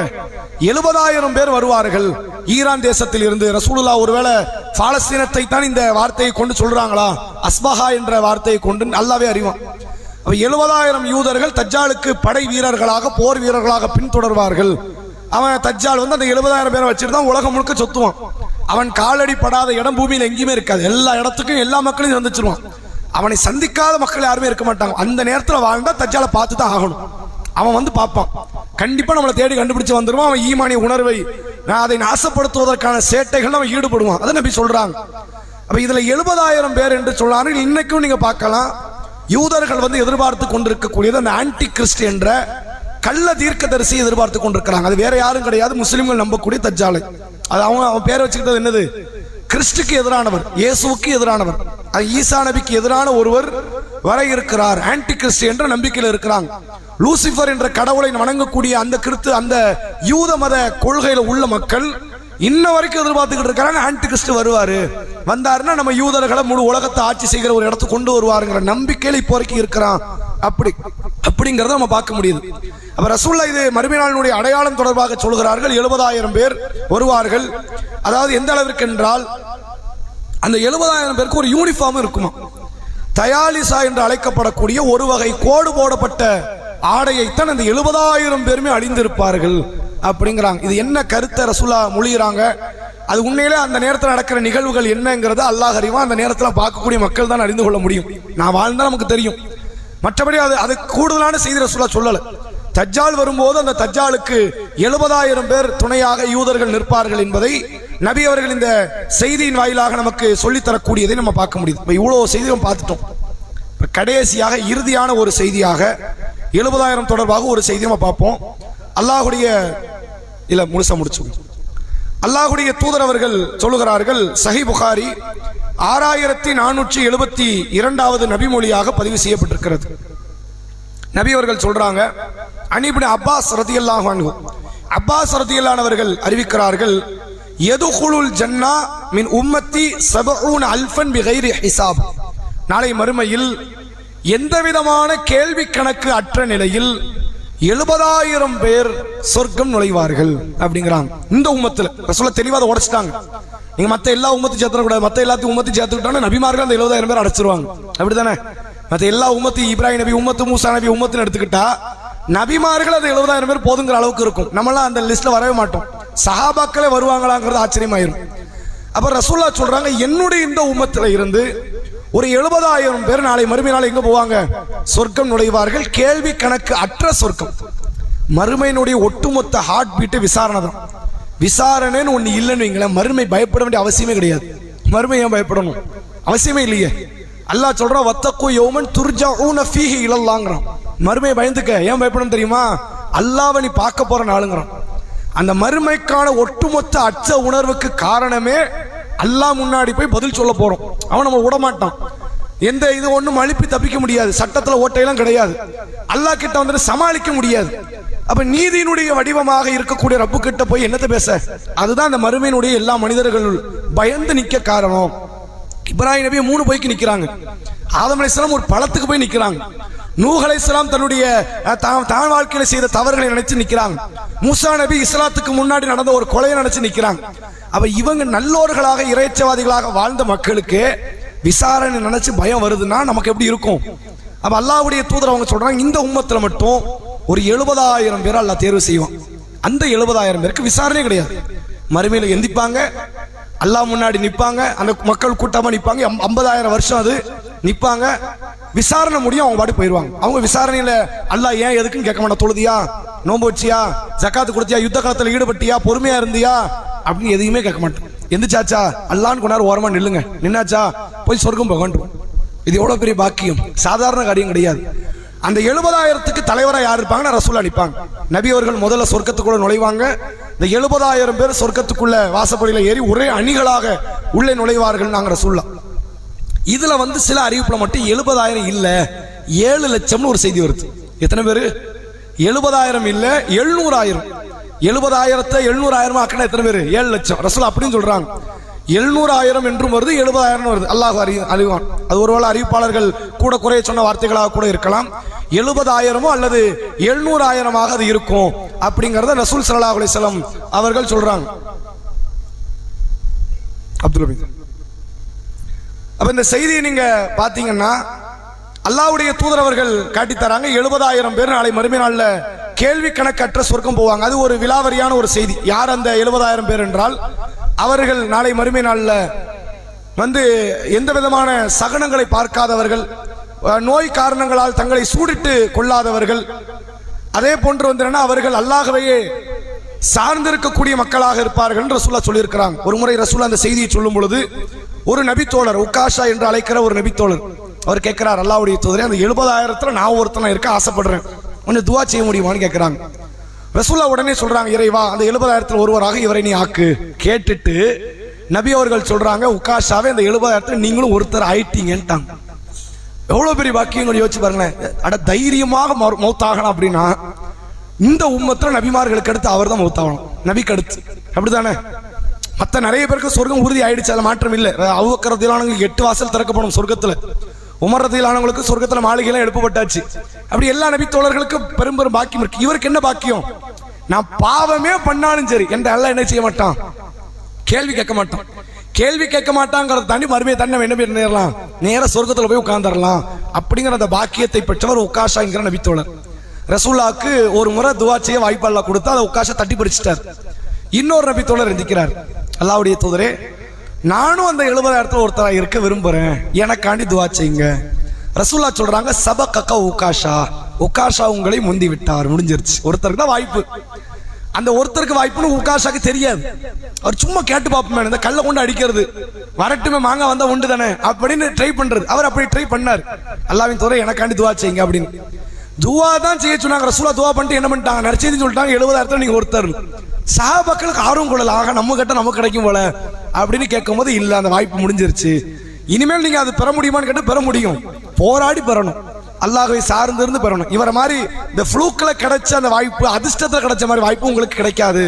70,000 பேர் வருவார்கள் ஈரான் தேசத்தில் இருந்து. ரசூலுல்லாஹ் ஒருவேளை பாலஸ்தீனத்தை தான் இந்த வார்த்தையை கொண்டு சொல்றாங்களா, அஸ்பஹா என்ற வார்த்தையை கொண்டு அல்லாஹ்வே அறிவான். 70,000 யூதர்கள் தஜ்ஜாலுக்கு படை வீரர்களாக, போர் வீரர்களாக பின்தொடர்வார்கள். அவன் தஜ்ஜால் வந்து அந்த 70,000 பேரை வச்சுட்டு தான் உலகம் முழுக்க சொத்துவான். அவன் காலடி படாத இடம் பூமியில் எங்கேயுமே இருக்காது. எல்லா இடத்துக்கும் எல்லா மக்களையும் சந்திச்சிருவான். அவனை சந்திக்காத மக்கள் யாருமே இருக்க மாட்டாங்க. அந்த நேரத்தில் வாழ்ந்தா தஜ்ஜாலை பார்த்து தான் ஆகணும். அவன் வந்து பார்ப்பான், கண்டிப்பா நம்மளை தேடி கண்டுபிடிச்சு வந்துருவான். அவன் ஈமானிய உணர்வை அதை நாசப்படுத்துவதற்கான சேட்டைகள் அவன் ஈடுபடுவான். அதை நபி சொல்றாங்க. அப்ப இதுல 70,000 பேர் என்று சொல்றாங்க. இன்னைக்கும் நீங்க பார்க்கலாம், யூதர்கள் வந்து எதிர்பார்த்து கொண்டிருக்கக்கூடியது அந்த ஆன்டி கிறிஸ்ட் என்ற கள்ள தீர்க்கதரிசி எதிர்பார்த்து கொண்டிருக்கிறாங்க. அது வேற யாரும் கிடையாது, முஸ்லிம்கள் நம்பக்கூடிய தஜ்ஜாலை. அது அவன் பேரை வச்சுக்கிட்டது என்னது? கிறிஸ்துக்கு எதிரானவர், இயேசுவுக்கு எதிரானவர், ஈசா நபிக்கு எதிரான ஒருவர் வர இருக்கிறார். ஆன்டி கிறிஸ்து என்ற நம்பிக்கையில் இருக்கிறாங்க. லூசிபர் என்ற கடவுளை வணங்கக்கூடிய அந்த யூத மத கொள்கையில உள்ள மக்கள் இன்ன வரைக்கும் எதிர்பார்த்துக்கிட்டு இருக்கிறாங்க, ஆன்டி கிறிஸ்து வருவாரு, வந்தாருன்னா நம்ம யூதர்களை முழு உலகத்தை ஆட்சி செய்கிற ஒரு இடத்துக்கு கொண்டு வருவாருங்கிற நம்பிக்கையில இப்போ வரைக்கும் இருக்கிறான். அப்படிங்கிறத நம்ம பார்க்க முடியுது. அப்ப ரசூலுல்லாஹ் இது மறுமை நாளினுடைய அடையாளம் தொடர்பாக சொல்கிறார்கள். 70,000 பேர் வருவார்கள். அதாவது எந்த அளவிற்கு என்றால், அந்த 70,000 பேருக்கு ஒரு யூனிஃபார்ம் இருக்குமா. தயாலிசா என்று அழைக்கப்படக்கூடிய ஒரு வகை கோடு போடப்பட்ட ஆடையைத்தான் அந்த 70,000 பேருமே அணிந்திருப்பார்கள் அப்படிங்கிறாங்க. இது என்ன கருத்தை ரசூலுல்லாஹ் மொழிகிறாங்க? அது உண்மையிலே அந்த நேரத்தில் நடக்கிற நிகழ்வுகள் என்னங்கிறத அல்லாஹ் அறிவான். அந்த நேரத்தில் பார்க்கக்கூடிய மக்கள் தான் அறிந்து கொள்ள முடியும். நான் வாழ்ந்தா நமக்கு தெரியும். மற்றபடி அது கூடுதலான செய்தி ரசூலுல்லாஹ் சொல்லல. தஜ்ஜால் வரும்போது அந்த தஜ்ஜாலுக்கு 70,000 பேர் துணையாக யூதர்கள் நிற்பார்கள் என்பதை நபி அவர்கள் இந்த செய்தியின் வாயிலாக நமக்கு சொல்லித்தரக்கூடியதை நம்ம பார்க்க முடியுது. இப்போ இவ்வளவு செய்தி நம்ம பார்த்துட்டோம். இப்போ கடைசியாக இறுதியான ஒரு செய்தியாக 70,000 தொடர்பாக ஒரு செய்தி நம்ம பார்ப்போம். அல்லாஹ்வுடைய தூதர் அவர்கள் சொல்லுகிறார்கள், சஹீஹ் புகாரி 6472வது நபிமொழியாக பதிவு செய்யப்பட்டிருக்கிறது. நபி அவர்கள் சொல்றாங்க, அன் இப்னு அப்பாஸ் ரலியல்லாஹு அன்ஹு, அப்பாஸ் ரதியல்லானவர்கள் அறிவிக்கிறார்கள், யதுகுலுல் ஜன்னா மின் உம்மத்தி 70 அல்ஃபன் பிகைரி ஹிசாப். நாளை மறுமையில் எந்த விதமான கேள்வி கணக்கு அற்ற நிலையில் 70,000 பேர் சொர்க்கம் நுழைவார்கள் அப்படிங்கிறாங்க. இந்த உம்மத்துல ரசூலுல்லாஹ் தெளிவா அதை உடைச்சிட்டாங்க. நீங்க மத்த எல்லா உம்மத்தையும் சேர்த்துக்கூடாது, மத்த எல்லாத்தையும் உம்மத்தையும் சேர்த்துக்கிட்டோம்னா நபிமார்கள் அந்த 70,000 பேர் அடைச்சிருவாங்க. அப்படித்தானே? மற்ற எல்லா உம்மத்தையும் இப்ராஹிம் நபி உம்மத்து, மூசா நபி உம்மத்துன்னு எடுத்துக்கிட்டா நபிமார்கள் அது 70,000 பேர் போதுங்கிற அளவுக்கு இருக்கும். நம்மளாம் அந்த லிஸ்ட்ல வரவே மாட்டோம். சஹாபாக்களே வருவாங்களாங்கிறது ஆச்சரியமாயிரும். அப்ப ரசூலுல்லாஹ் சொல்றாங்க, என்னுடைய இந்த உம்மத்துல இருந்து ஒரு 70,000 பேர் நாளை மறுமை நாள் எங்க போவாங்க? சொர்க்கம் நுழைவார்கள். கேள்வி கணக்கு அற்ற சொர்க்கம். மறுமையினுடைய ஒட்டுமொத்த ஹார்ட் பீட்டு விசாரணை தான். விசாரணைன்னு ஒண்ணு இல்லைன்னு வைங்களேன், மறுமை பயப்பட வேண்டிய அவசியமே கிடையாது. மறுமை ஏன் பயப்படணும்? அவசியமே இல்லையே. அல்லாஹ் சொல்றான், வத்தக்கு யௌமன் துர்ஜஊன ஃபீஹி இலல்லாஹ்ங்கறான். மறுமையை பயந்துக்க. ஏன் பயப்படணும் தெரியுமா? அல்லாஹ்வை நீ பார்க்க போற நாளுங்கறான். அந்த மறுமைக்கான ஒட்டுமொத்த அச்ச உணர்வுக்கு காரணமே அல்லாஹ் முன்னாடி போய் பதில் சொல்ல போறோம். அவன் நம்ம விட மாட்டான். எந்த இது ஒண்ணும் அழுப்பி தப்பிக்க முடியாது. சட்டத்துல ஓட்டையெல்லாம் கிடையாது. அல்லாஹ் கிட்ட வந்து சமாளிக்க முடியாது. அப்ப நீதியினுடைய வடிவமாக இருக்கக்கூடிய ரப்பு கிட்ட போய் என்னத்தை பேச? அதுதான் அந்த மறுமையினுடைய எல்லா மனிதர்கள் பயந்து நிக்க காரணம். இப்ராஹிம் நபி 3 போய்க்கு நிக்கிறாங்க. ஆதம் அலைஹிஸ்ஸலாம் ஒரு பழத்துக்கு போய் நிக்கிறாங்க. நூஹ் அலைஹிஸ்ஸலாம் தன்னுடைய தான் வாழ்க்கையில செய்த தவறுகளை நினைச்சு நிக்கிறாங்க. மூசா நபி இஸ்லாத்துக்கு முன்னாடி நடந்த ஒரு கொலையை நினைச்சு நிக்கிறாங்க. அப்ப இவங்க நல்லோர்களாக இறைச்சவாதிகளாக வாழ்ந்த மக்களுக்கு விசாரணை நினைச்சு பயம் வருதுன்னா நமக்கு எப்படி இருக்கும்? அப்ப அல்லாஹ்வுடைய தூதர் அவங்க சொல்றாங்க, இந்த உம்மத்துல மட்டும் ஒரு 70,000 பேர் அல்லாஹ் தேர்வு செய்வான். அந்த 70,000 பேருக்கு விசாரணை கிடையாது. மறுமையில எந்திப்பாங்க, அல்லாஹ் முன்னாடி நிப்பாங்க. அந்த மக்கள் கூட்டமா நிப்பாங்க. 50,000 வருஷம் அது நிப்பாங்க. விசாரணை முடியும், அவங்க பாட்டு போயிருவாங்க. அவங்க விசாரணையில அல்லாஹ் ஏன் எதுக்குன்னு கேட்க மாட்டான். தொழுதியா, நோன்பு வச்சியா, ஜக்காத்து கொடுத்தியா, யுத்த காலத்துல ஈடுபட்டியா, பொறுமையா இருந்தியா அப்படின்னு எதையுமே கேட்க மாட்டேன். எந்திரிச்சாச்சா, அல்லான்னு கொண்டாரு ஓரமா நில்லுங்க, நின்னாச்சா போய் சொர்க்கம் போகணும். இது எவ்வளவு பெரிய பாக்கியம், சாதாரண காரியம் கிடையாது. அந்த 70,000க்கு தலைவராக யார் இருப்பாங்கன்னா ரசூலுல்லாஹ் நிப்பாங்க. நபி அவர்கள் முதல்ல சொர்க்கத்துக்குள்ள நுழைவாங்க. இந்த 70,000 பேர் சொர்க்கத்துக்குள்ள வாசப்படியில ஏறி ஒரே அணிகளாக உள்ளே நுழைவார்கள். நாங்க ரசூலுல்லாஹ் இதுல வந்து சில அறிவிப்புல மட்டும் 70,000 இல்ல 7 லட்சம்னு ஒரு செய்தி வருது. எத்தனை பேரு? 70,000 இல்ல 700,000. 70,000 700,000 ஆக்கினா எத்தனை பேரு? 7 லட்சம். ரசூலுல்லாஹ் அப்படின்னு சொல்றாங்க. 700,000 என்றும் வருது, 70,000 வருது. அல்லாஹ் அறிவான். அது ஒருவேளை அறிவிப்பாளர்கள் கூட குறைய சொன்ன வார்த்தைகளாக கூட இருக்கலாம். 70,000 அல்லது 700,000 அது இருக்கும் அப்படிங்கறத ரசூல் ஸல்லல்லாஹு அலைஹி வஸல்லம் அவர்கள் சொல்றாங்க. அப்துல் ரபீக். அப்ப இந்த செய்தியை நீங்க பாத்தீங்கன்னா அல்லாஹ்வுடைய தூதர் அவர்கள் காட்டி தராங்க. 70,000 பேர் நாளை மறுமை நாள்ல கேள்வி கணக்கற்ற சொர்க்கம் போவாங்க. அது ஒரு விலாவரியான ஒரு செய்தி. யார் அந்த 70,000 பேர் என்றால், அவர்கள் நாளை மறுமை நாள்ல வந்து எந்த விதமான சகனங்களை பார்க்காதவர்கள், நோய் காரணங்களால் தங்களை சூடிட்டு கொள்ளாதவர்கள், அதே போன்று வந்து அவர்கள் அல்லாஹ்வையே சார்ந்திருக்கக்கூடிய மக்களாக இருப்பார்கள் என்று ரசூலுல்லாஹ் சொல்லியிருக்கிறாங்க. ஒரு முறை ரசூலுல்லாஹ் அந்த செய்தியை சொல்லும் பொழுது ஒரு நபித்தோழர், உக்காஷா என்று அழைக்கிற ஒரு நபித்தோழர், அவர் கேட்கிறார், அல்லாஹ்வுடைய தூதரே, அந்த 70,000த்துல நான் ஒருத்தனா இருக்க ஆசைப்படுறேன், கொஞ்சம் துவா செய்ய முடியுமான்னு கேட்கிறாங்க. ரசூலுல்லாஹ் உடனே சொல்றாங்க, இறைவா அந்த 70,000த்துல ஒருவராக இவரை நீ ஆக்கு. கேட்டுட்டு நபி அவர்கள் சொல்றாங்க, உக்காஷாவே அந்த 70,000த்துல நீங்களும் ஒருத்தர் ஆயிட்டீங்கன்ட்டாங்க. எவ்வளவு பெரிய பாக்கியம் யோசிச்சு பாருங்களேன். அட தைரியமாக மௌத்தாகணும் அப்படின்னா இந்த உம்மத்துல நபிமார்களுக்கு அடுத்து அவர் தான் மௌத்தாகணும், நபிக்கு அடுத்து. அப்படித்தானே? மற்ற நிறைய பேருக்கு சொர்க்கம் உறுதி ஆயிடுச்சு, அதில் மாற்றம் இல்லை. அபூபக்கர் ரலியல்லாஹு 8 வாசல் திறக்கப்படும் சொர்க்கத்துல. உமர் ரலியல்லாஹு சொர்க்கத்துல மாளிகைலாம் எழுப்பப்பட்டாச்சு. அப்படி எல்லா நபி தோழர்களுக்கு பெரும் பாக்கியம் இருக்கு. இவருக்கு என்ன பாக்கியம்? நான் பாவமே பண்ணாலும் சரி என்ற அல்லாஹ் என்ன செய்ய மாட்டான்? கேள்வி கேட்க மாட்டான். கேள்வி கேட்க மாட்டாங்கிறத தாண்டி மறுமையை தாண்டி நம்ம என்ன பேர் நேரலாம், நேர சொர்க்கத்துல போய் உட்கார்ந்துடலாம் அப்படிங்கிற அந்த பாக்கியத்தை பெற்றவர் உக்காஷா என்கிற நபி தோழர். ரசூலுல்லாஹ்க்கு ஒரு முறை துவா செய்ய வாய்ப்பு அல்லாஹ் கொடுத்தா அதை உக்காஷா தட்டி பறிச்சிட்டார். இன்னொரு நபி தோழர் எந்திக்கிறார், அல்லாஹ்வுடைய தூதரே, நானும் அந்த 70,000த்துல ஒருத்தரா இருக்க விரும்புறேன், எனக்காண்டி துவா செய்யுங்க. ரசூலுல்லாஹ் சொல்றாங்க, சபகக உக்காஷா, உக்காஷா உங்களை முந்தி விட்டார், முடிஞ்சிருச்சு. ஒருத்தருக்கு தான் வாய்ப்பு. அந்த ஒருத்தருக்கு வாய்ப்புன்னு உக்காஷாக்கு தெரியாது. அவர் சும்மா கேட்டு பார்ப்போம், இந்த கல்லை கொண்டு அடிக்கிறது, வரட்டுமே மாங்காய் வந்தா உண்டு தானே அப்படின்னு ட்ரை பண்றது. அவர் அப்படி ட்ரை பண்ணார், அல்லாஹ்வின் தூதரே எனக்காண்டி துவா செய்யுங்க அப்படின்னு. துவா தான் செய்ய சொன்னாங்க. ரசூலுல்லாஹ் துவா பண்ணிட்டு என்ன பண்ணிட்டாங்க, நற்செய்தி சொல்லிட்டாங்க, 70,000த்துல நீங்க ஒருத்தர். சஹாபாக்களுக்கு ஆர்வம் கொள்ளல, ஆக நம்ம கிட்ட நமக்கு கிடைக்கும் போல அப்படின்னு கேட்கும் போது, இல்ல அந்த வாய்ப்பு முடிஞ்சிருச்சு, இனிமேல் நீங்க அது பெற முடியுமான்னு கேட்டு பெற முடியும், போராடி பெறணும். அல்லாஹ்வை சார்ந்திருந்து பெறணும். இவரை மாதிரி இந்த ஃப்ளூக்ல கிடைச்ச அந்த வாய்ப்பு, அதிர்ஷ்டத்தில் கிடைச்ச மாதிரி வாய்ப்பு உங்களுக்கு கிடைக்காது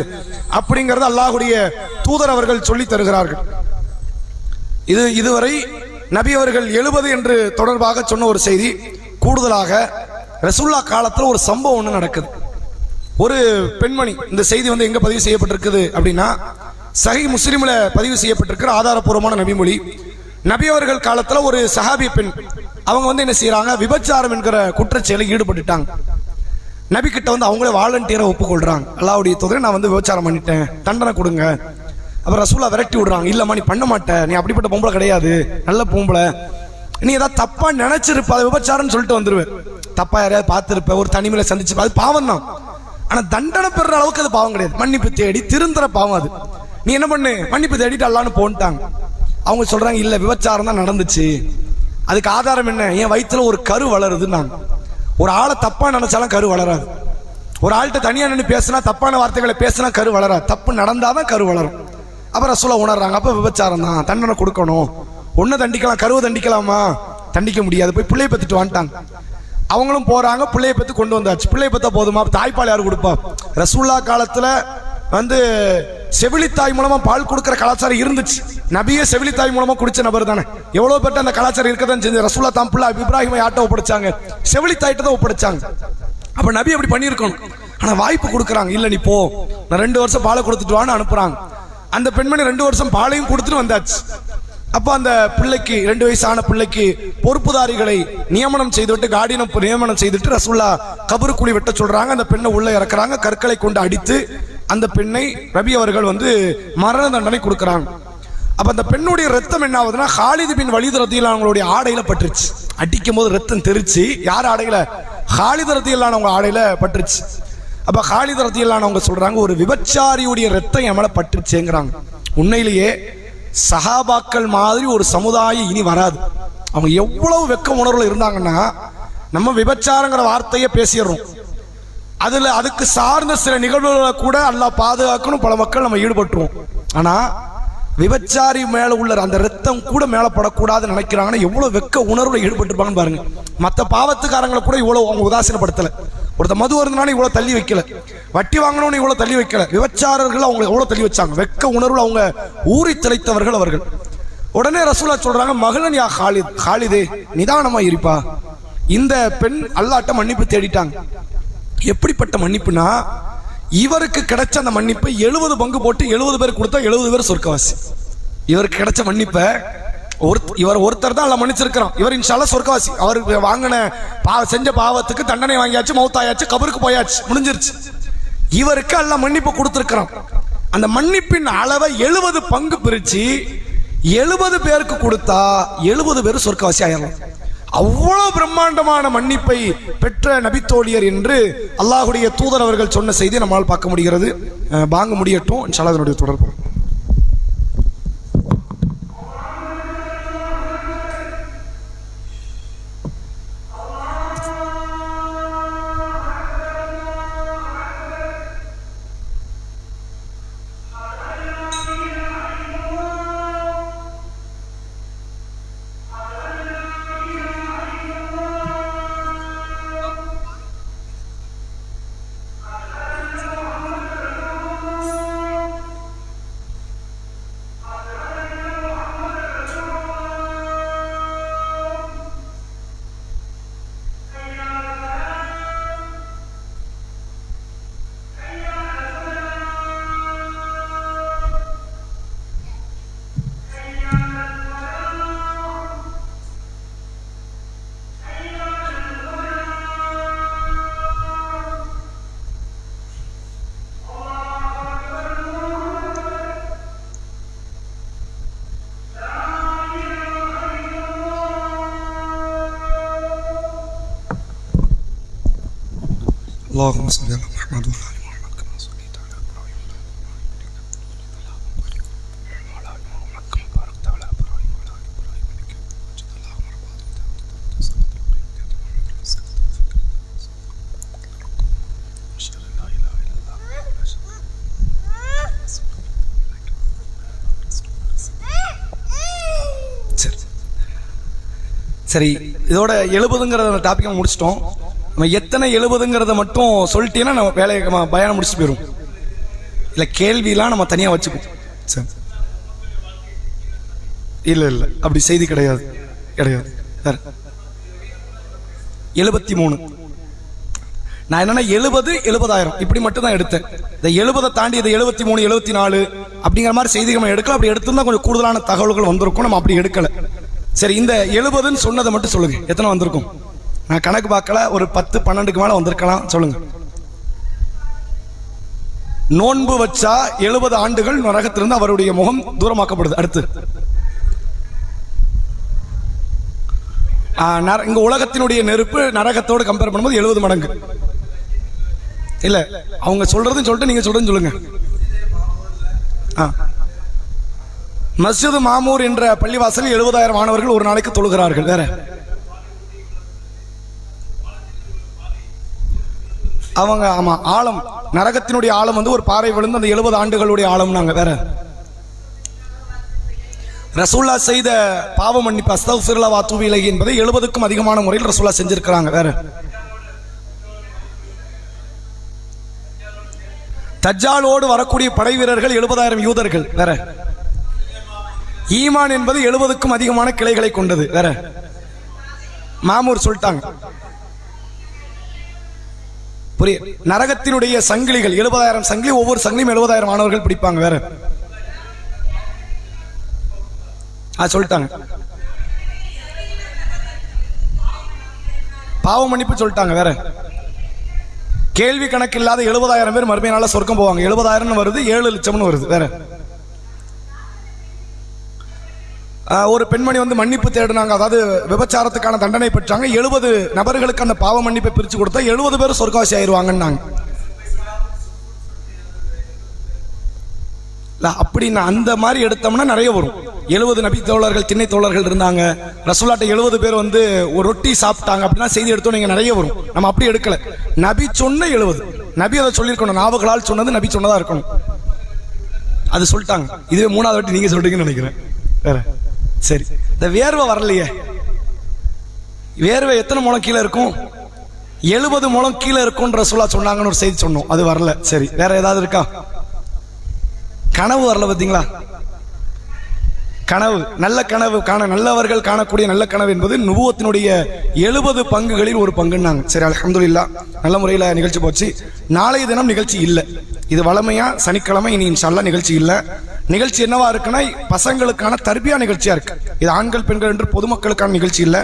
அப்படிங்கிறது அல்லாஹ்வுடைய தூதர் அவர்கள் சொல்லி தருகிறார்கள். இதுவரை நபி அவர்கள் 70 என்று தொடர்பாக சொன்ன ஒரு செய்தி. கூடுதலாக ரசூலுல்லாஹ் காலத்தில் ஒரு சம்பவம் ஒன்று நடக்குது. ஒரு பெண்மணி, இந்த செய்தி எங்க பதிவு செய்யப்பட்டிருக்குது அப்படின்னா சஹீஹ் முஸ்லிம்ல பதிவு செய்யப்பட்டிருக்கிற ஆதாரபூர்வமான நபிமொழி. நபி அவர்கள் காலத்தில் ஒரு சஹாபி பெண், அவங்க என்ன செய்யறாங்க, விபச்சாரம் என்கிற குற்றச்செயலில் ஈடுபட்டுட்டாங்க. நபி கிட்ட அவங்களே வாலண்டியரா ஒப்புக்கொள்றாங்க. அல்லாஹ்வுடைய தூதரே, நான் விபச்சாரம் பண்ணிட்டேன், தண்டனை கொடுங்க. அப்புறம் ரசூலுல்லாஹ் விரட்டி விடுறாங்க. இல்லம்மா, நீ பண்ண மாட்ட, நீ அப்படிப்பட்ட பொம்பளை கிடையாது, நல்ல பொம்பளை, நீ ஏதாவது தப்பா நினைச்சிருப்ப, அதை விபச்சாரம்னு சொல்லிட்டு வந்துருவேன். தப்பா யாரையாவது பார்த்திருப்ப, ஒரு தனிமையில சந்திச்சு, அது பாவம் தான். ஆனா தண்டனை பெறுற அளவுக்கு அது பாவம் கிடையாது. மன்னிப்பு தேடி திருந்துற பாவம் அது. நீ என்ன பண்ணு, மன்னிப்பு தேடிட்டு அல்லான்னு போன்ட்டாங்க. அவங்க சொல்றாங்க, இல்ல விபச்சாரம் தான் நடந்துச்சு. அதுக்கு ஆதாரம் என்ன, என் வயிற்றுல ஒரு கரு வளருதுன்னாங்க. ஒரு ஆளை தப்பா நினைச்சாலும் கரு வளராது. ஒரு ஆள்கிட்ட தனியா நின்று பேசினா, தப்பான வார்த்தைகளை பேசினா கரு வளராது. தப்பு நடந்தாதான் கரு வளரும். அப்புறம் ரசூலுல்லாஹ் உணர்றாங்க, அப்ப விபச்சாரம் தான், தண்டனை கொடுக்கணும். ஒன்ன தண்டிக்கலாம், கருவை தண்டிக்கலாமா? தண்டிக்க முடியாது. போய் பிள்ளையை பத்திட்டு வந்துட்டாங்க. அவங்களும் போறாங்க, பிள்ளையை பத்தி கொண்டு வந்தாச்சு. பிள்ளையை பத்தா போதுமா, தாய்ப்பால் யாரு கொடுப்பா? ரசூலுல்லாஹ் காலத்துல செவிலித்தாய் மூலமா பால் கொடுக்கிற கலாச்சாரம் இருந்துச்சு. நபியே செவிலித்தாய் மூலமா குடிச்ச நபர் தானே. எவ்வளவு பேர் அந்த கலாச்சாரம் இருக்கதான் செஞ்சு. ரசூலுல்லாஹ் தான் பிள்ளை இப்ராஹிமை யார்ட்ட ஒப்படைச்சாங்க? செவிலித்தாயிட்ட தான் ஒப்படைச்சாங்க. அப்ப நபி அப்படி பண்ணியிருக்கணும். ஆனா வாய்ப்பு கொடுக்குறாங்க, இல்ல நீ போ, நான் 2 வருஷம் பாலை கொடுத்துட்டு வான்னு அனுப்புறாங்க. அந்த பெண்மணி 2 வருஷம் பாலையும் கொடுத்துட்டு வந்தாச்சு. அப்ப அந்த பிள்ளைக்கு, 2 வயசான பிள்ளைக்கு பொறுப்புதாரிகளை நியமனம் செய்துவிட்டு, கார்டியனை நியமனம் செய்துட்டு ரசூலுல்லாஹ் கபரு குழி வெட்ட சொல்றாங்க. அந்த பெண்ணை உள்ள இறக்குறாங்க. கற்களை கொண்டு அடித்து அந்த பெண்ணை நபி அவர்கள் மரண தண்டனை கொடுக்குறாங்க. அப்ப அந்த பெண்ணுடைய ரத்தம் என்ன ஆகுதுன்னா, ஹாலித் பின் வலீத் ரலியல்லாஹு அவங்களுடைய ஆடையில பட்டுருச்சு. அடிக்கும் போது ரத்தம் தெரிச்சு. யார் ஆடையில? ஹாலித் ரலியல்லாஹு அவங்க ஆடையில பட்டுருச்சு. அப்ப ஹாலித் ரலியல்லாஹு அவங்க சொல்றாங்க, ஒரு விபச்சாரியுடைய ரத்தம் என் மேல பட்டுருச்சுங்கிறாங்க. உண்மையிலேயே சஹாபாக்கள் மாதிரி ஒரு சமுதாயம் இனி வராது. அவங்க எவ்வளவு வெக்க உணர்வுல இருந்தாங்கன்னா, நம்ம விபச்சாரங்கிற வார்த்தையை பேசிடுறோம். அதுக்கு சார்ந்த சில நிகழ்வுகளை கூட அல்லாஹ் பாதுகாக்கணும், பல மக்கள் நம்ம ஈடுபட்டுருவோம். ஆனா விபச்சாரி மேல உள்ள அந்த ரத்தம் கூட மேல படக்கூடாதுன்னு நினைக்கிறாங்கன்னா எவ்வளவு வெக்க உணர்வுல ஈடுபட்டு பாருங்க. மற்ற பாவத்துக்காரங்களை கூட இவ்வளவு அவங்க உதாசீனப்படுத்தல. ஒருத்த மது வருதுனாலும் இவ்வளவு தள்ளி வைக்கல, வட்டி வாங்கணும்னு இவ்வளவு தள்ளி வைக்கல. விபச்சாரர்கள் அவங்க எவ்வளவு தள்ளி வச்சாங்க. வெக்க உணர்வுல அவங்க ஊறி திளைத்தவர்கள் அவர்கள். உடனே ரசூலுல்லாஹ் சொல்றாங்க, மகளன் யா ஹாலித், ஹாலிதே நிதானமா இருப்பா. இந்த பெண் அல்லாஹ்ட்ட மன்னிப்பு தேடிட்டாங்க. எப்படிப்பட்ட மன்னிப்புனா, இவருக்கு கிடைச்ச அந்த மன்னிப்பை 70 பங்கு போட்டு 70 பேர் கொடுத்தா 70 பேர் சொர்க்கவாசி. இவருக்கு கிடைச்ச மன்னிப்பை இவர் ஒருத்தர் தான் எல்லாம் மன்னிச்சிருக்கிறோம். இவர் இன்ஷா அல்லாஹ் சொர்க்கவாசி. அவருக்கு வாங்கின செஞ்ச பாவத்துக்கு தண்டனை வாங்கியாச்சு, மௌத்தாயாச்சு, கபருக்கு போயாச்சு, முடிஞ்சிருச்சு. இவருக்கு எல்லாம் மன்னிப்பு கொடுத்திருக்கிறோம். அந்த மன்னிப்பின் அளவை 70 பங்கு பிரிச்சு 70 பேருக்கு கொடுத்தா 70 பேர் சொர்க்கவாசி ஆயிரலாம். அவ்வளவு பிரம்மாண்டமான மன்னிப்பை பெற்ற நபித்தோழியர் என்று அல்லாஹ்வுடைய தூதர் அவர்கள் சொன்ன செய்தியை நம்மால் பார்க்க முடிகிறது. வாங்க முடியட்டும், இன்ஷா அல்லாஹ் அதனுடைய தொடர்பு. اللهم صل على محمد وعلى ال محمد كما صليت على ابراهيم وعلى ال محمد كما باركت على ابراهيم وعلى ال ابراهيم انك حميد مجيد. اللهم رب சரி, இதோட 70ங்கிறத டாபிக்கை முடிச்சிட்டோம். நம்ம எத்தனை 70ங்கிறத மட்டும் சொல்லிட்டீங்கன்னா நம்ம வேலையை பயானம் முடிச்சுட்டு போயிடும். இல்லை கேள்வியெல்லாம் நம்ம தனியாக வச்சுப்போம். சரி, இல்லை இல்லை அப்படி செய்தி கிடையாது கிடையாது. சார் 73 நான் என்னன்னா 70,000 இப்படி மட்டும் தான் எடுத்தேன். இந்த 70 தாண்டி இது 73 74 அப்படிங்கிற மாதிரி செய்தி நம்ம எடுக்கல. அப்படி எடுத்திருந்தா கொஞ்சம் கூடுதலான தகவல்கள் வந்திருக்கும். நம்ம அப்படி எடுக்கல. சரி, இந்த 70ன்னு சொன்னதை மட்டும் சொல்லுங்க, எத்தனை வந்திருக்கும்? நான் கணக்கு பார்க்கல, ஒரு 10 12க்கு மேல வந்திருக்கலாம். சொல்லுங்க. நோன்பு வச்சா 70 ஆண்டுகள் நரகத்திலிருந்து அவருடைய முகம் தூரமாக்கப்படுது. அடுத்து இங்க உலகத்தினுடைய நெருப்பு நரகத்தோடு கம்பேர் பண்ணும்போது 70 மடங்கு. இல்ல அவங்க சொல்றதுன்னு சொல்லிட்டு நீங்க சொல்றதுன்னு சொல்லுங்க. மஸ்ஜித் மாமூர் என்ற பள்ளிவாசலில் 70,000 மாணவர்கள் ஒரு நாளைக்கு தொழுகிறார்கள். வேற அவங்க ஆமா ஆழம், நரகத்தினுடைய ஆழம் வந்து ஒரு பாறை விழுந்து அந்த 70 ஆண்டுகளுடைய ஆழம். நாங்க வேற ரசூல்லா செய்த பாவ மன்னிப்பு அஸ்தக்ஃபிருல்லாஹ் வ அத்தூபு இலைஹி என்பதை 70க்கும் அதிகமான முறையில் ரசூல்லா செஞ்சிருக்கிறாங்க. வேற தஜ்ஜாலோடு வரக்கூடிய படை வீரர்கள் 70,000 யூதர்கள். வேற ஈமான் என்பது 70க்கும் அதிகமான கிளைகளை கொண்டது. வேற மாமூர் சொல்லிட்டாங்க. புரிய நரகத்தினுடைய சங்கிலிகள் 70,000 சங்கிலி, ஒவ்வொரு சங்கிலியும் 70,000 மாணவர்கள் பிடிப்பாங்க. வேற சொல்லிட்டாங்க. பாவ மன்னிப்பு சொல்லிட்டாங்க. வேற கேள்வி கணக்கு இல்லாத 70,000 பேர் மறுமையினால சொர்க்கம் போவாங்க. 70,000 வருது, 7 லட்சம்னு வருது. வேற ஒரு பெண்மணி வந்து மன்னிப்பு தேடினாங்க, அதாவது விபச்சாரத்துக்கான தண்டனை பெற்றாங்க. 70 நபர்களுக்கு அந்த பாவ மன்னிப்பை பிரிச்சு கொடுத்தா 70 பேர் சொர்க்கவாசி ஆயிடுவாங்கன்னாங்க. அப்படின்னா அந்த மாதிரி எடுத்தோம்னா நிறைய வரும். 70 நபி தோழர்கள் திண்ணை தோழர்கள் இருந்தாங்க, ரசூலாட்ட 70 பேர் வந்து ஒரு ரொட்டி சாப்பிட்டாங்க அப்படின்னா செய்தி எடுத்தோம் நீங்க நிறைய வரும். நம்ம அப்படி எடுக்கல. நபி சொன்ன 70 நபி அதை சொல்லியிருக்கணும். நாவுகளால் சொன்னது நபி சொன்னதா இருக்கணும். அது சொல்லிட்டாங்க. இதுவே 3வது வாட்டி நீங்க சொல்றீங்கன்னு நினைக்கிறேன். வேற சரி, இந்த வேர்வை வரலையே. வேர்வை எத்தனை முழம் கீழே இருக்கும்? 70 முழம் கீழே இருக்கும் ரசூலா சொன்னாங்கன்னு ஒரு செய்தி சொன்னோம், அது வரல. சரி, வேற ஏதாவது இருக்கா? கனவு வரல பார்த்தீங்களா? கனவு, நல்ல கனவு காண, நல்லவர்கள் காணக்கூடிய நல்ல கனவு என்பது நுபுவத்தினுடைய 70 பங்குகளில் ஒரு பங்குன்னாங்க. சரி, அல்ஹம்துலில்லாஹ் நல்ல முறையில் நிகழ்ச்சி போச்சு. நாளைய தினம் நிகழ்ச்சி இல்லை. இது வளமையா சனிக்கிழமை, இனி இன்ஷா அல்லாஹ் நிகழ்ச்சி இல்லை. நிகழ்ச்சி என்னவா இருக்குன்னா பசங்களுக்கான தர்பியா நிகழ்ச்சியா இருக்கு. இது ஆண்கள் பெண்கள் என்று பொதுமக்களுக்கான நிகழ்ச்சி இல்லை,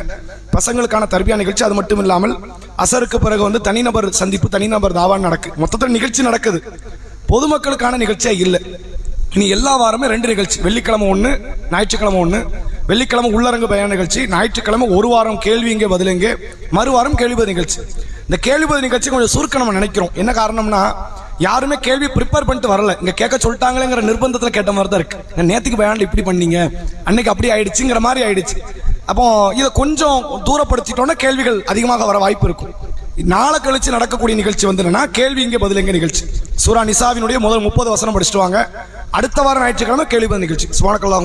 பசங்களுக்கான தர்பியா நிகழ்ச்சி. அது மட்டும் இல்லாமல் அசருக்கு பிறகு வந்து தனிநபர் சந்திப்பு, தனிநபர் தாவா நடக்கு. மொத்தத்தில் நிகழ்ச்சி நடக்குது, பொதுமக்களுக்கான நிகழ்ச்சியா இல்லை. இனி எல்லா வாரமும் 2 நிகழ்ச்சி, வெள்ளிக்கிழமை 1, ஞாயிற்றுக்கிழமை 1. வெள்ளிக்கிழமை உள்ளரங்கு பயான நிகழ்ச்சி, ஞாயிற்றுக்கிழமை ஒரு வாரம் கேள்வி இங்கே பதில் இங்கே, மறுவாரம் கேள்வி பதில் நிகழ்ச்சி. இந்த கேள்வி பதில் நிகழ்ச்சி கொஞ்சம் சுருக்க நம்ம நினைக்கிறோம். என்ன காரணம்னா யாருமே கேள்வி ப்ரிப்பேர் பண்ணிட்டு வரல. இங்க கேட்க சொல்லிட்டாங்களேங்கிற நிர்பந்தத்தில் கேட்ட மாதிரி தான் இருக்கு. நேற்றுக்கு பயானில் இப்படி பண்ணீங்க, அன்னைக்கு அப்படி ஆயிடுச்சுங்கிற மாதிரி ஆயிடுச்சு. அப்போ இதை கொஞ்சம் தூரப்படுத்திட்டோம்னா கேள்விகள் அதிகமாக வர வாய்ப்பு இருக்கும். நாளை கழிச்சு நடக்கக்கூடிய நிகழ்ச்சி வந்து என்னன்னா கேள்வி இங்கே பதில் எங்க நிகழ்ச்சி. சூரா நிசாவினுடைய முதல் 30 வசனம் படிச்சுட்டு வாங்க. அடுத்த வாரம் ஞாயிற்றுக்கிழமை கேள்வி பதில் நிகழ்ச்சி. சுப்ஹானக்கல்லாஹ்.